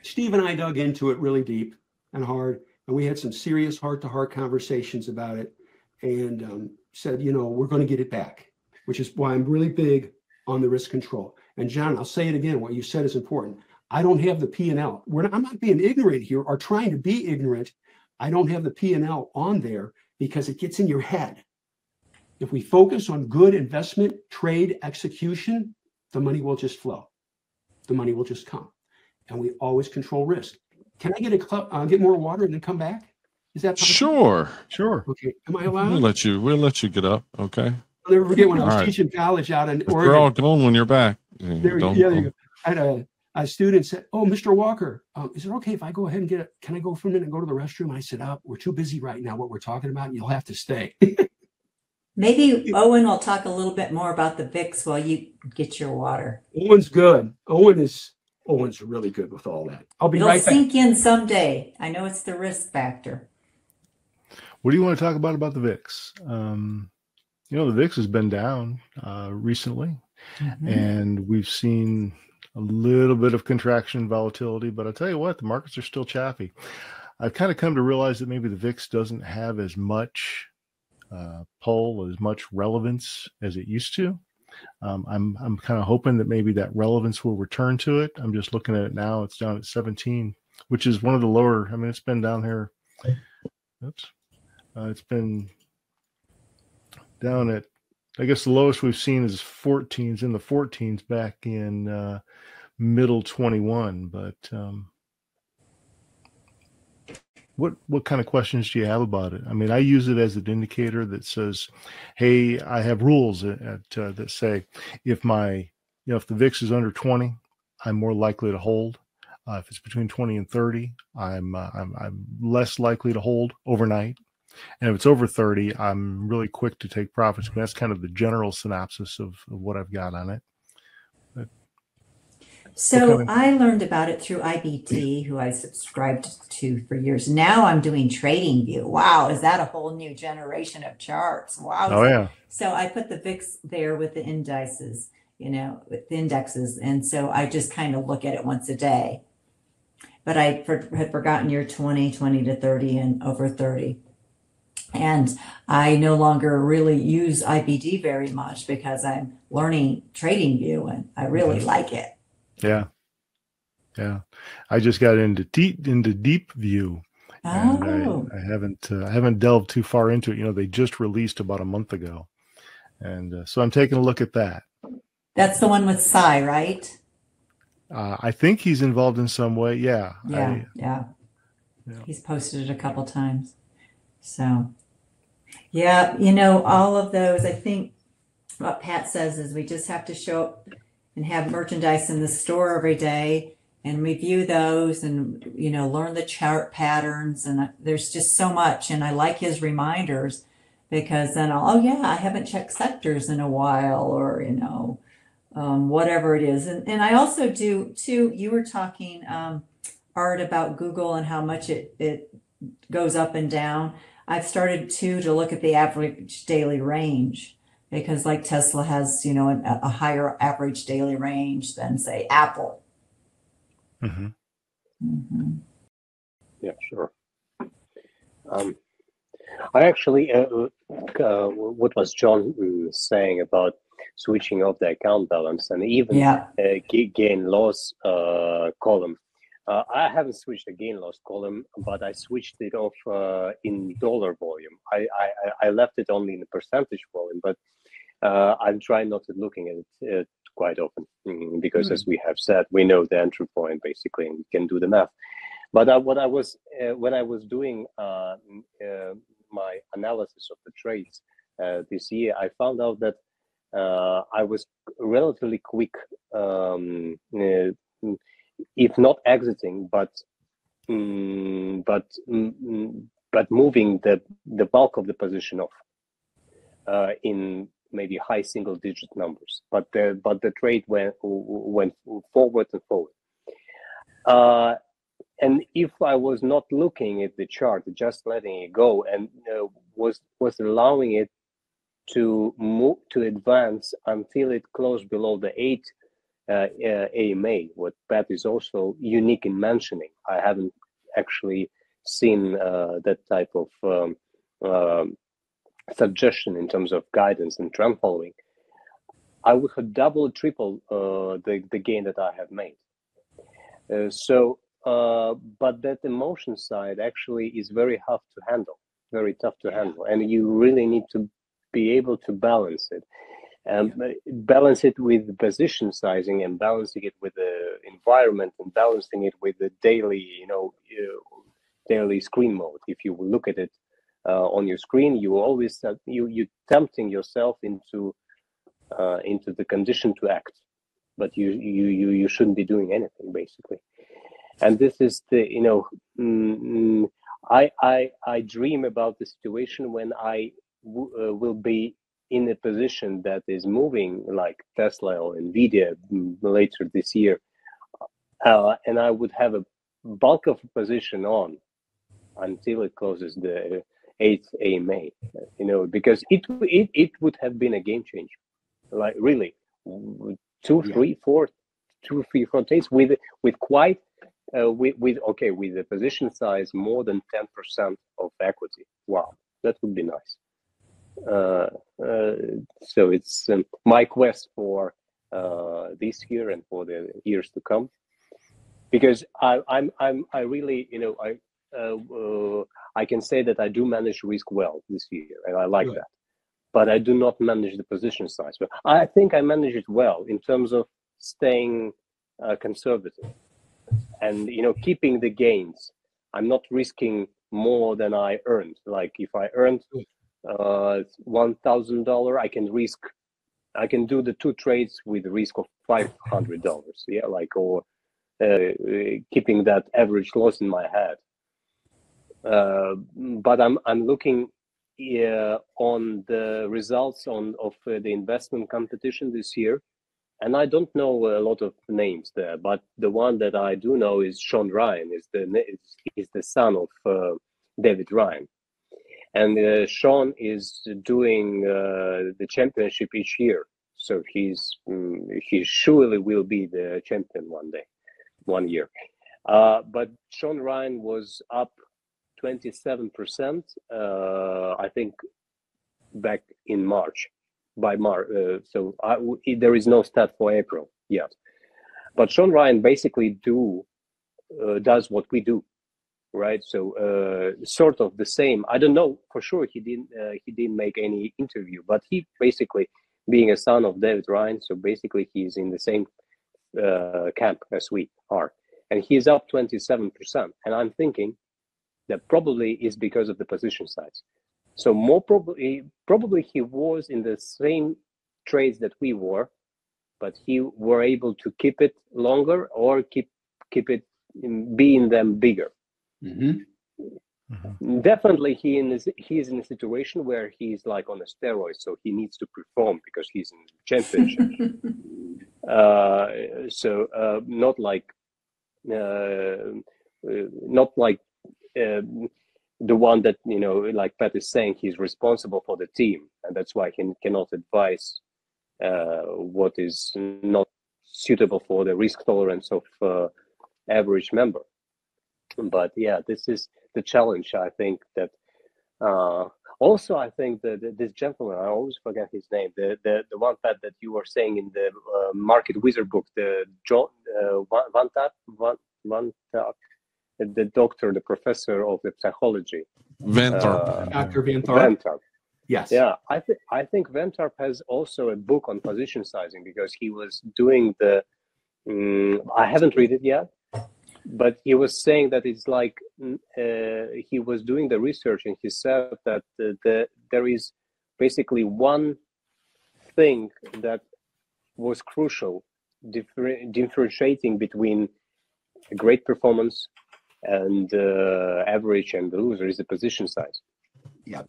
Steve and I dug into it really deep and hard, and we had some serious heart-to-heart conversations about it, and said, we're going to get it back, which is why I'm really big on the risk control. And John, I'll say it again, what you said is important. I don't have the P&L. I'm not being ignorant here or trying to be ignorant. I don't have the P&L on there because it gets in your head. If we focus on good investment, trade, execution, the money will just flow. The money will just come. And we always control risk. Can I get more water and then come back? Is that possible? Sure. Okay. Am I allowed? We'll let you get up. Okay. I'll never forget when I was teaching college out in Oregon. We're all going when you're back. There you go. I had a student said, "Oh, Mr. Walker, is it okay if I go ahead and can I go for a minute and go to the restroom?" I said, we're too busy right now. What we're talking about, you'll have to stay. Maybe Owen will talk a little bit more about the VIX while you get your water. Owen's good. Owen's really good with all that. I'll be right back. It'll sink in someday. I know it's the risk factor. What do you want to talk about the VIX? The VIX has been down recently, and we've seen a little bit of contraction volatility, but I'll tell you what, the markets are still choppy. I've kind of come to realize that maybe the VIX doesn't have as much pull, as much relevance as it used to. I'm kind of hoping that maybe that relevance will return to it. I'm just looking at it now. It's down at 17, which is one of the lower. I mean, it's been down here. It's been down at, I guess the lowest we've seen is 14s, in the 14s back in middle 21. But what kind of questions do you have about it? I mean, I use it as an indicator that says, hey, I have rules that say if if the VIX is under 20, I'm more likely to hold. If it's between 20 and 30, I'm less likely to hold overnight. And if it's over 30, I'm really quick to take profits. But that's kind of the general synopsis of what I've got on it. So I learned about it through IBT, who I subscribed to for years. Now I'm doing TradingView. Wow, is that a whole new generation of charts? Wow. Oh, yeah. So I put the VIX there with the indices, with the indexes. And so I just kind of look at it once a day. But I had forgotten your 20 to 30 and over 30. And I no longer really use IBD very much because I'm learning TradingView and I really like it. Yeah. I just got into deep view. And I haven't delved too far into it. They just released about a month ago. And so I'm taking a look at that. That's the one with Cy, right? I think he's involved in some way. Yeah. Yeah. He's posted it a couple times. So, yeah, all of those, I think what Pat says is we just have to show up and have merchandise in the store every day and review those and, learn the chart patterns. And there's just so much. And I like his reminders because then I haven't checked sectors in a while or, whatever it is. And I also do too, you were talking, Art, about Google and how much it goes up and down. I've started to look at the average daily range because like Tesla has, a higher average daily range than say Apple. Mm-hmm. Mm-hmm. Yeah, sure. I actually, what was John saying about switching off the account balance and even gain loss column. I haven't switched the gain loss column, but I switched it off in dollar volume. I left it only in the percentage volume, but I'm trying not to looking at it quite often because, as we have said, we know the entry point basically and can do the math. But when I was doing my analysis of the trades this year, I found out that I was relatively quick, if not exiting, but moving the bulk of the position off in maybe high single digit numbers. But the trade went forward and forward. And if I was not looking at the chart, just letting it go, and was allowing it to move to advance until it closed below the 8 AMA, what Pat is also unique in mentioning. I haven't actually seen that type of suggestion in terms of guidance and trend following. I would have double, triple the gain that I have made. But that emotion side actually is very tough to handle, and you really need to be able to balance it. Balance it with position sizing and balancing it with the environment and balancing it with the daily, daily screen mode. If you look at it on your screen, you always you tempting yourself into the condition to act, but you shouldn't be doing anything basically. And this is the I dream about the situation when I will be in a position that is moving like Tesla or Nvidia later this year, and I would have a bulk of position on until it closes the 8th AMA, because it would have been a game changer, like really 2, 3, 4 days with quite with the position size more than 10% of equity. Wow, that would be nice. So it's my quest for this year and for the years to come, because I really I can say that I do manage risk well this year, and I like that. But I do not manage the position size. But I think I manage it well in terms of staying conservative and keeping the gains. I'm not risking more than I earned. Like if I earned $1,000, I can do the 2 trades with a risk of $500. Yeah, or keeping that average loss in my head. But I'm looking on the results of the investment competition this year, and I don't know a lot of names there, but the one that I do know is Sean Ryan, is the son of David Ryan, and Sean is doing the championship each year, so he surely will be the champion one year. But Sean Ryan was up 27%, I think, back in March. By March, so there is no stat for April yet. But Sean Ryan basically does what we do, right? So sort of the same. I don't know for sure. He didn't make any interview, but he basically being a son of David Ryan. So basically, he's in the same camp as we are, and he's up 27%. And I'm thinking that probably is because of the position size. So more probably he was in the same trades that we were, but he were able to keep it longer or keep it being them bigger. Definitely he's in a situation where he's like on a steroid, so he needs to perform because he's in championship. Not like the one that, like Pat is saying, he's responsible for the team, and that's why he cannot advise what is not suitable for the risk tolerance of average member. But yeah, this is the challenge. I think that also I think that this gentleman, I always forget his name, the one Pat that you were saying in the Market Wizard book, the John Van Tak, the doctor, the professor of the psychology, Dr. Van Tharp. Yes. Yeah, I think Van Tharp has also a book on position sizing, because he was doing the. I haven't read it yet, but he was saying that it's like he was doing the research, and he said that there is basically one thing that was crucial, differentiating between a great performance and average and the loser, is the position size. Yeah.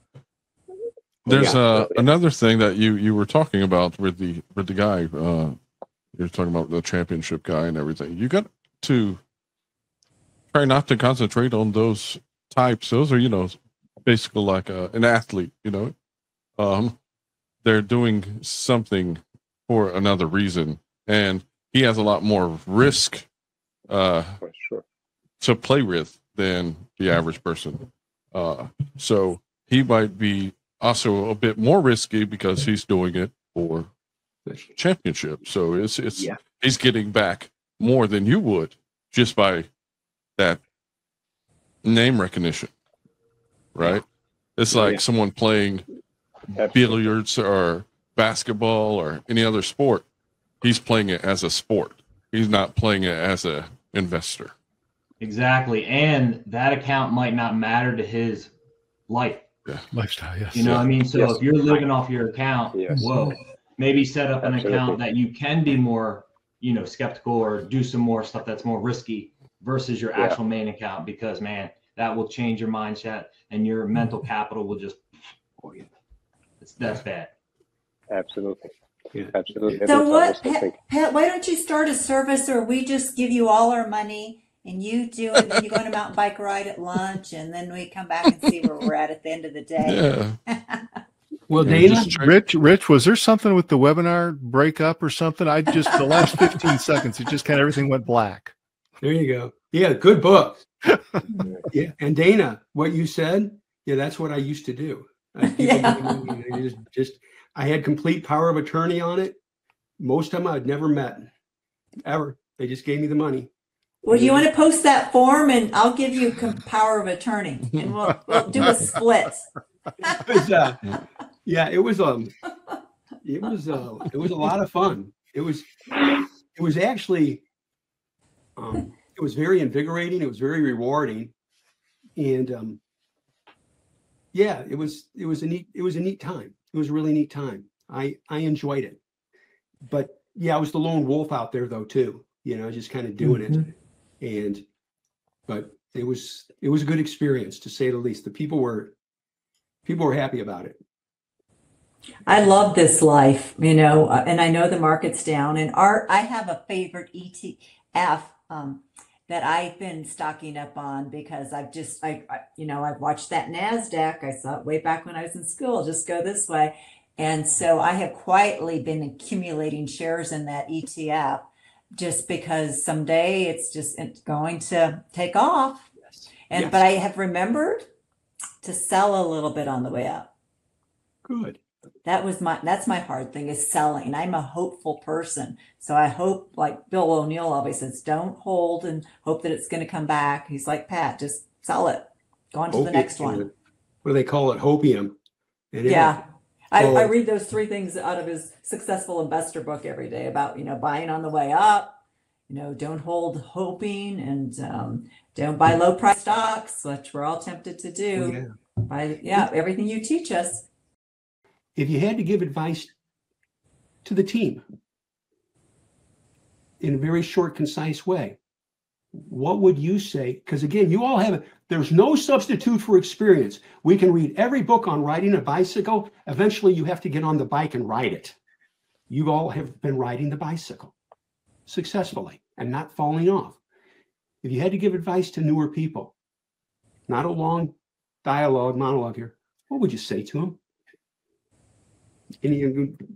There's another thing that you were talking about with the guy. You're talking about the championship guy and everything. You got to try not to concentrate on those types. Those are, basically like an athlete, they're doing something for another reason. And he has a lot more risk to play with than the average person. So he might be also a bit more risky because he's doing it for the championship. So he's getting back more than you would just by that name recognition, right? It's like someone playing billiards or basketball or any other sport. He's playing it as a sport. He's not playing it as an investor. Exactly. And that account might not matter to his life. Yeah. Lifestyle, yes. You know what I mean? So if you're living off your account, maybe set up an account that you can be more, skeptical, or do some more stuff that's more risky versus your actual main account, because man, that will change your mindset, and your mental capital will just, that's bad. Absolutely. Yeah. Absolutely. So what, Pat, why don't you start a service where we just give you all our money and you do it, and then you go on a mountain bike ride at lunch, and then we come back and see where we're at the end of the day. Yeah. Well, Dana, Rich, was there something with the webinar breakup or something? The last 15 seconds, it just kind of everything went black. There you go. Yeah, good book. Yeah, and Dana, what you said, that's what I used to do. I had complete power of attorney on it. Most of them I'd never met, ever. They just gave me the money. Well, you want to post that form, and I'll give you power of attorney, and we'll do a split. It was a lot of fun. It was actually it was very invigorating. It was very rewarding, and it was a neat time. It was a really neat time. I enjoyed it, but I was the lone wolf out there though too. Just kind of doing it, but it was a good experience, to say the least. The people were happy about it. I love this life, and I know the market's down, and I have a favorite ETF that I've been stocking up on, because I've watched that NASDAQ. I saw it way back when I was in school, just go this way. And so I have quietly been accumulating shares in that ETF, just because someday it's going to take off. But I have remembered to sell a little bit on the way up. Good. That's my hard thing, is selling. I'm a hopeful person. So I hope, like Bill O'Neill always says, don't hold and hope that it's going to come back. He's like, Pat, just sell it. Go on to the next one. What do they call it? Hopium. I read those 3 things out of his Successful Investor book every day about, buying on the way up, don't hold hoping, and don't buy low price stocks, which we're all tempted to do. Everything you teach us. If you had to give advice to the team in a very short, concise way, what would you say? Because again, you all have, there's no substitute for experience. We can read every book on riding a bicycle. Eventually you have to get on the bike and ride it. You all have been riding the bicycle successfully and not falling off. If you had to give advice to newer people, not a long monologue here, what would you say to them?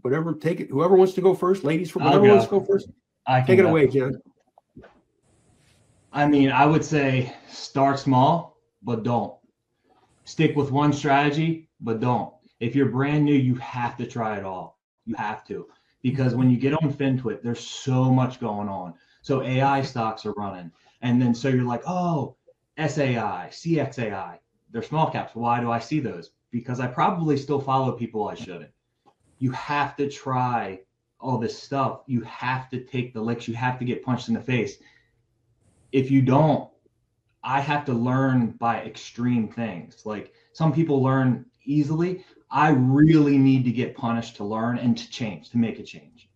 Whatever, take it. Whoever wants to go first, ladies, whoever wants to go first. Take it away, John. I mean, I would say start small, but don't. Stick with one strategy, but don't. If you're brand new, you have to try it all. You have to. Because when you get on FinTwit, there's so much going on. So AI stocks are running. And then so you're like, oh, SAI, CXAI, they're small caps. Why do I see those? Because I probably still follow people I shouldn't. You have to try all this stuff. You have to take the licks. You have to get punched in the face. If you don't, I have to learn by extreme things. Like some people learn easily. I really need to get punished to learn and to change, to make a change.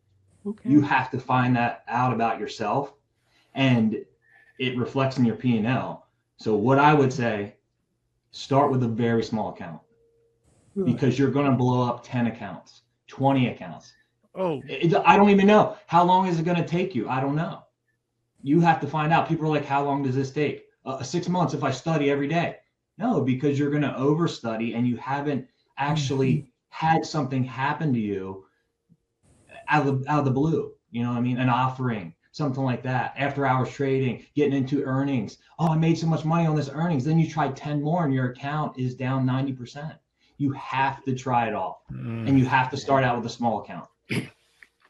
Okay. You have to find that out about yourself, and it reflects in your P&L. So what I would say, start with a very small account, because you're going to blow up 10 accounts, 20 accounts. I don't even know. How long is it going to take you? I don't know. You have to find out. People are like, how long does this take? 6 months if I study every day. No, because you're going to overstudy and you haven't actually had something happen to you out of the blue. You know what I mean? An offering, something like that. After hours trading, getting into earnings. Oh, I made so much money on this earnings. Then you try 10 more and your account is down 90%. You have to try it all. And you have to start out with a small account.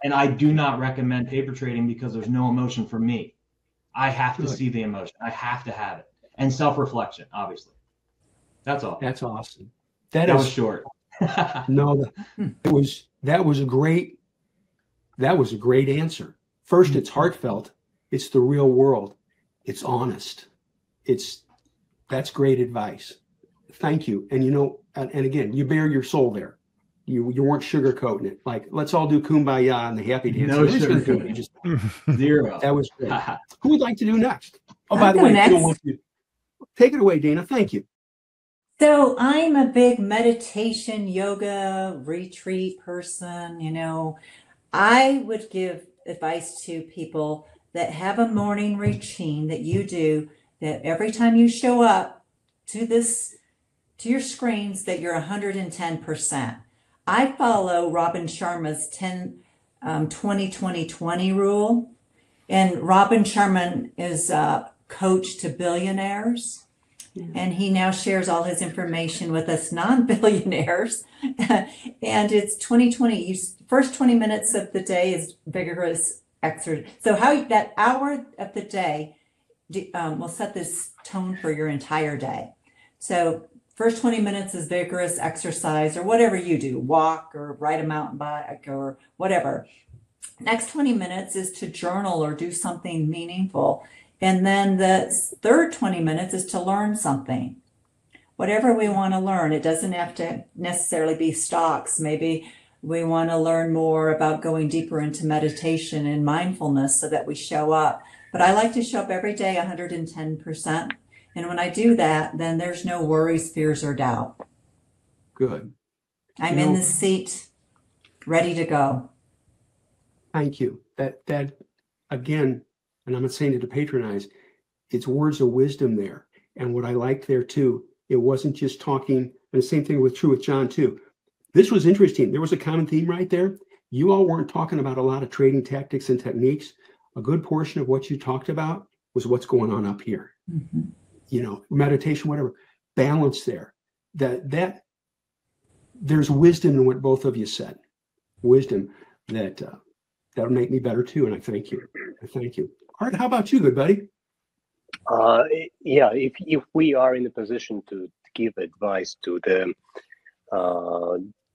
And I do not recommend paper trading because there's no emotion for me. I have to see the emotion. I have to have it. And self-reflection, obviously. That's all. That's awesome. That was short. No, that was a great answer. First, it's heartfelt. It's the real world. It's honest. That's great advice. Thank you. And and again, you bare your soul there. You weren't sugarcoating it. Like, let's all do kumbaya and the happy dance. No sugarcoating. Just zero. That was great. Who would like to do next? Oh, by the way, take it away, Dana. Thank you. So I'm a big meditation, yoga, retreat person. I would give advice to people that have a morning routine that you do, that every time you show up to your screens, that you're 110%. I follow Robin Sharma's 20-20-20 rule. And Robin Sharma is a coach to billionaires. And he now shares all his information with us non-billionaires. And it's 20-20. First 20 minutes of the day is vigorous exercise. So how that hour of the day will set this tone for your entire day. So first 20 minutes is vigorous exercise or whatever you do, walk or ride a mountain bike or whatever. Next 20 minutes is to journal or do something meaningful. And then the third 20 minutes is to learn something. Whatever we want to learn, it doesn't have to necessarily be stocks. Maybe we want to learn more about going deeper into meditation and mindfulness so that we show up. But I like to show up every day 110%. And when I do that, then there's no worries, fears, or doubt. Good. I'm in the seat, ready to go. Thank you. That again, and I'm not saying it to patronize, it's words of wisdom there. And what I liked there too, it wasn't just talking, and the same thing was true with John too. This was interesting. There was a common theme right there. You all weren't talking about a lot of trading tactics and techniques. A good portion of what you talked about was what's going on up here. Meditation, whatever, balance there. That there's wisdom in what both of you said. Wisdom that'll make me better too. And I thank you. Art, how about you, good buddy? If we are in a position to give advice to the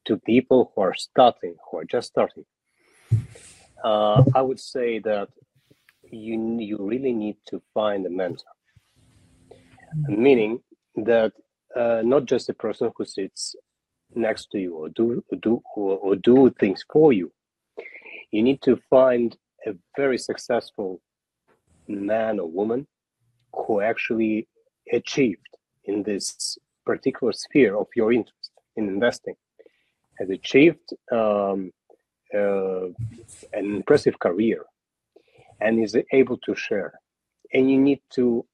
to people who are just starting, I would say that you really need to find a mentor, meaning that not just a person who sits next to you or do things for you. You need to find a very successful man or woman who actually achieved in this particular sphere of your interest in investing, has achieved an impressive career and is able to share. And you need to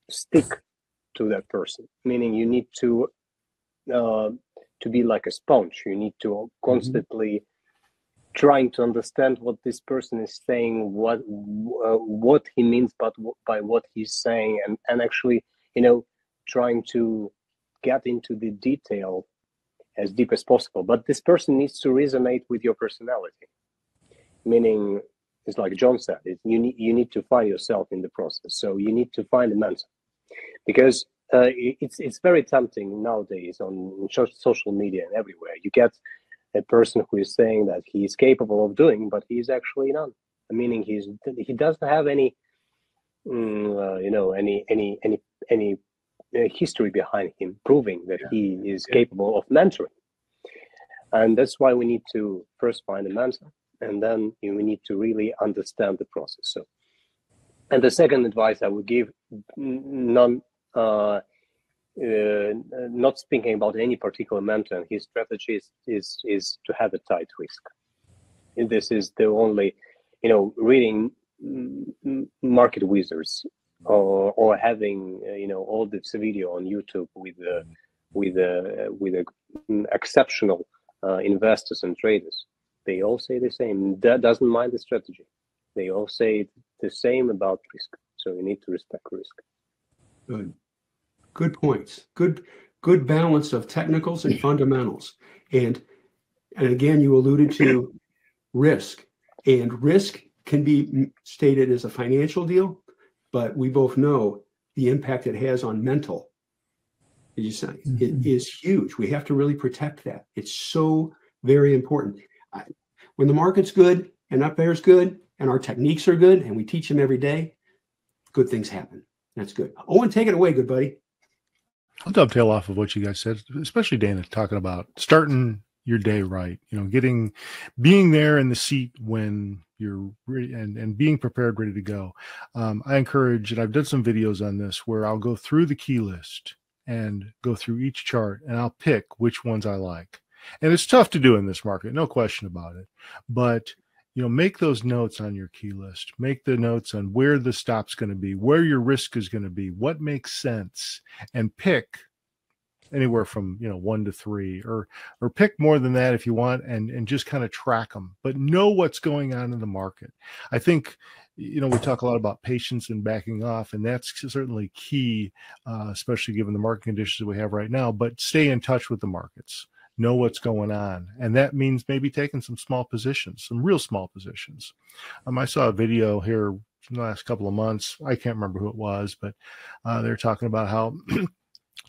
stick to that person, meaning you need to be like a sponge. You need to constantly trying to understand what this person is saying, what he means by what he's saying, and actually, trying to get into the detail as deep as possible. But this person needs to resonate with your personality, meaning, it's like John said, you need to find yourself in the process. So you need to find a mentor, because it's very tempting nowadays on social media and everywhere. You get a person who is saying that he is capable of doing, but he's actually not. Meaning he doesn't have any any history behind him proving that he is capable of mentoring. And that's why we need to first find a mentor, and then we need to really understand the process. So, and the second advice I would give, not speaking about any particular mentor and his strategy, is to have a tight risk. And this is the only, reading market wizards or having all this video on YouTube with exceptional investors and traders. They all say the same. That doesn't mind the strategy. They all say the same about risk. So you need to respect risk. Good points. Good balance of technicals and fundamentals. And again, you alluded to risk. And risk can be stated as a financial deal, but we both know the impact it has on mental. As you say, it is huge. We have to really protect that. It's so very important. When the market's good and up there's good and our techniques are good and we teach them every day, good things happen. That's good. Owen, take it away, good buddy. I'll dovetail off of what you guys said, especially Dana, talking about starting your day right, being there in the seat when you're ready and being prepared, ready to go. I encourage, and I've done some videos on this where I'll go through the key list and go through each chart and I'll pick which ones I like. And it's tough to do in this market, no question about it. But make those notes on your key list. Make the notes on where the stop's going to be, where your risk is going to be, what makes sense, and pick anywhere from 1 to 3, or pick more than that if you want, and just kind of track them. But know what's going on in the market. I think we talk a lot about patience and backing off, and that's certainly key, especially given the market conditions we have right now. But stay in touch with the markets. Know what's going on. And that means maybe taking some small positions, some real small positions. I saw a video here in the last couple of months. I can't remember who it was, but they're talking about how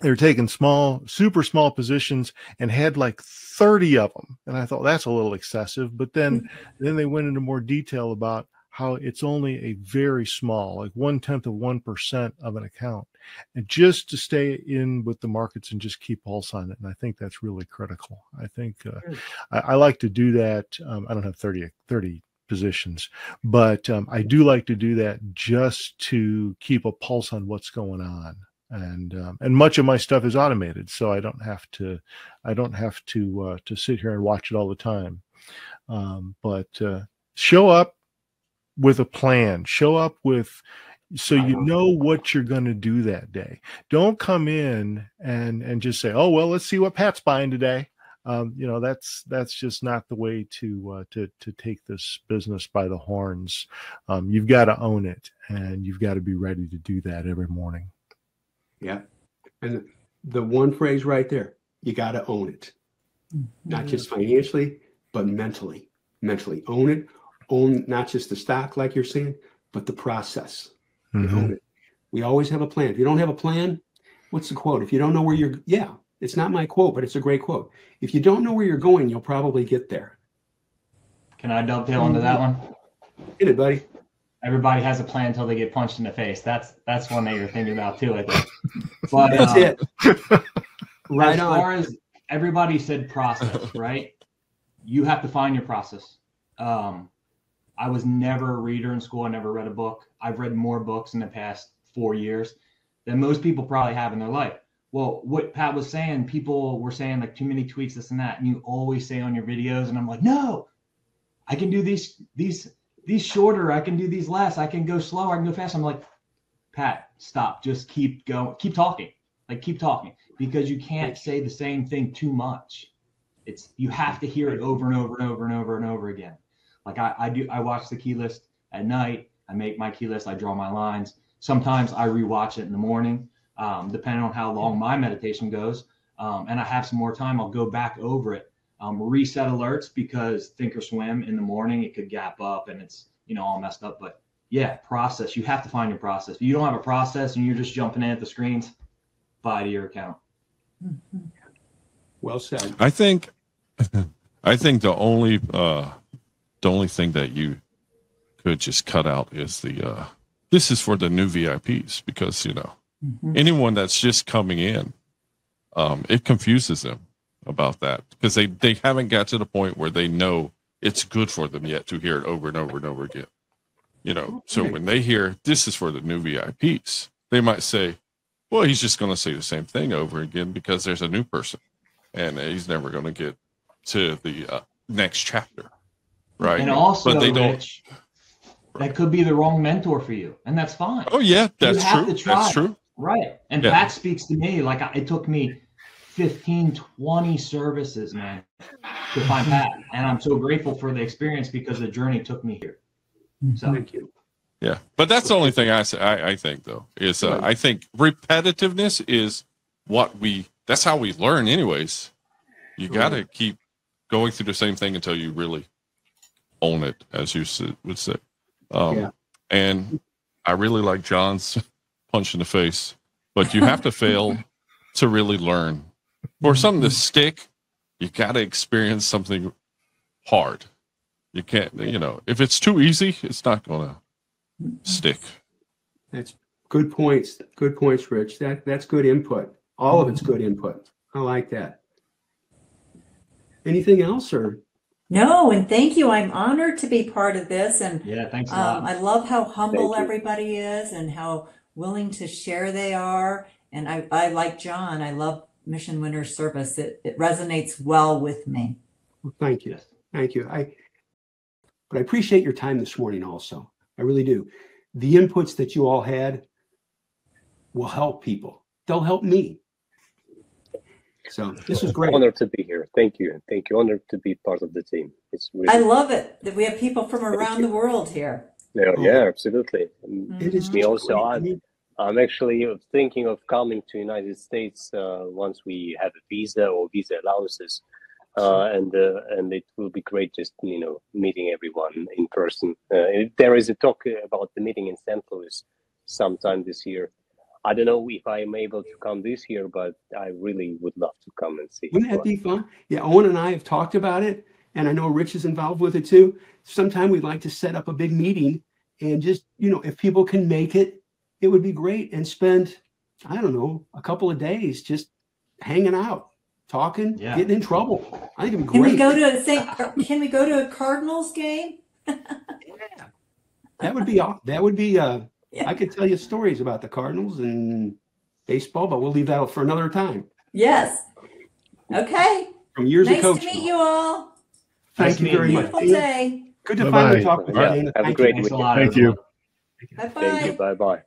they were taking super small positions and had like 30 of them. And I thought that's a little excessive. But then they went into more detail about how it's only a very small, like 0.1% of an account, and just to stay in with the markets and just keep pulse on it. And I think that's really critical. I think I like to do that. I don't have 30 positions, but I do like to do that just to keep a pulse on what's going on. And much of my stuff is automated, so I don't have to sit here and watch it all the time. But show up with a plan. Show up so you know what you're going to do that day. Don't come in and just say, "Oh well, let's see what Pat's buying today." That's just not the way to take this business by the horns. You've got to own it, and you've got to be ready to do that every morning. Yeah. And the one phrase right there, you got to own it. Not just financially, but mentally. Mentally own it. Own not just the stock, like you're saying, but the process. Own it. We always have a plan. If you don't have a plan, what's the quote? If you don't know where It's not my quote, but it's a great quote. If you don't know where you're going, you'll probably get there. Can I dovetail into that one? Get it, buddy. Everybody has a plan until they get punched in the face. That's one that you're thinking about too, I think. But That's it. Right as on. far as everybody said process, right? You have to find your process. I was never a reader in school. I never read a book. I've read more books in the past 4 years than most people probably have in their life. Well, what Pat was saying, people were saying like too many tweets, this and that, and you always say on your videos, and I'm like, no, I can do these shorter, I can do these less, I can go slower, I can go fast. I'm like, Pat, stop, just keep going, keep talking, because you can't say the same thing too much. You have to hear it over and over and over and over and over again. Like I watch the key list at night, I make my key list, I draw my lines. Sometimes I rewatch it in the morning, depending on how long my meditation goes. And I have some more time, I'll go back over it. Reset alerts, because think or swim in the morning, it could gap up and it's, all messed up. But yeah, process. You have to find your process. If you don't have a process and you're just jumping in at the screens, bye to your account. Well said. I think the only thing that you could just cut out is this is for the new VIPs, because anyone that's just coming in, it confuses them about that, because they haven't got to the point where they know it's good for them yet to hear it over and over and over again. So when they hear this is for the new VIPs, they might say, well, he's just going to say the same thing over again because there's a new person and he's never going to get to the next chapter. Right. And also, but they Rich, that could be the wrong mentor for you, and that's fine. Oh yeah, that's you have true. To try. That's true. Right. And yeah. Pat speaks to me like it took me 15, 20 services, man, to find Pat. And I'm so grateful for the experience because the journey took me here. So thank you. Yeah. But that's the only thing I think though, is I think repetitiveness is that's how we learn anyways. You got to keep going through the same thing until you really own it, as you would say. And I really like John's punch in the face, but you have to fail to really learn. For something to stick, you got to experience something hard. You can't, if it's too easy, it's not going to stick. That's good points. Good points, Rich. That's good input. All of it's good input. I like that. Anything else, or? No, and thank you. I'm honored to be part of this, and yeah, thanks a lot. I love how humble everybody is and how willing to share they are. And I like John. I love Mission Winners service. It resonates well with me. Well, thank you. But I appreciate your time this morning also. I really do. The inputs that you all had will help people. They'll help me. So this is great. Honored to be here. Thank you. Honored to be part of the team. It's really. I love it that we have people from around the world here. Yeah, absolutely. It is me also. I'm actually thinking of coming to United States once we have a visa or visa allowances, and it will be great just meeting everyone in person. There is a talk about the meeting in St. Louis sometime this year. I don't know if I'm able to come this year, but I really would love to come and see. Wouldn't that be fun? Yeah, Owen and I have talked about it, and I know Rich is involved with it too. Sometime we'd like to set up a big meeting, and just if people can make it, it would be great, and spend, I don't know, a couple of days just hanging out, talking, getting in trouble. I think it'd be great. Can we go to a Cardinals game? Yeah, that would be. I could tell you stories about the Cardinals and baseball, but we'll leave that out for another time. Yes. Okay. From years of coaching. Nice to meet you all. Thank you very much. Beautiful day. Good to finally talk with you, Dana. Have a great weekend. Thank you. Bye-bye. Thank you. Bye-bye.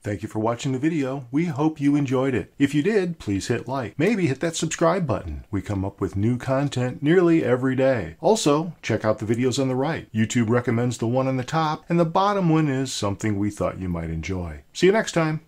Thank you for watching the video. We hope you enjoyed it. If you did, please hit like. Maybe hit that subscribe button. We come up with new content nearly every day. Also, check out the videos on the right. YouTube recommends the one on the top, and the bottom one is something we thought you might enjoy. See you next time.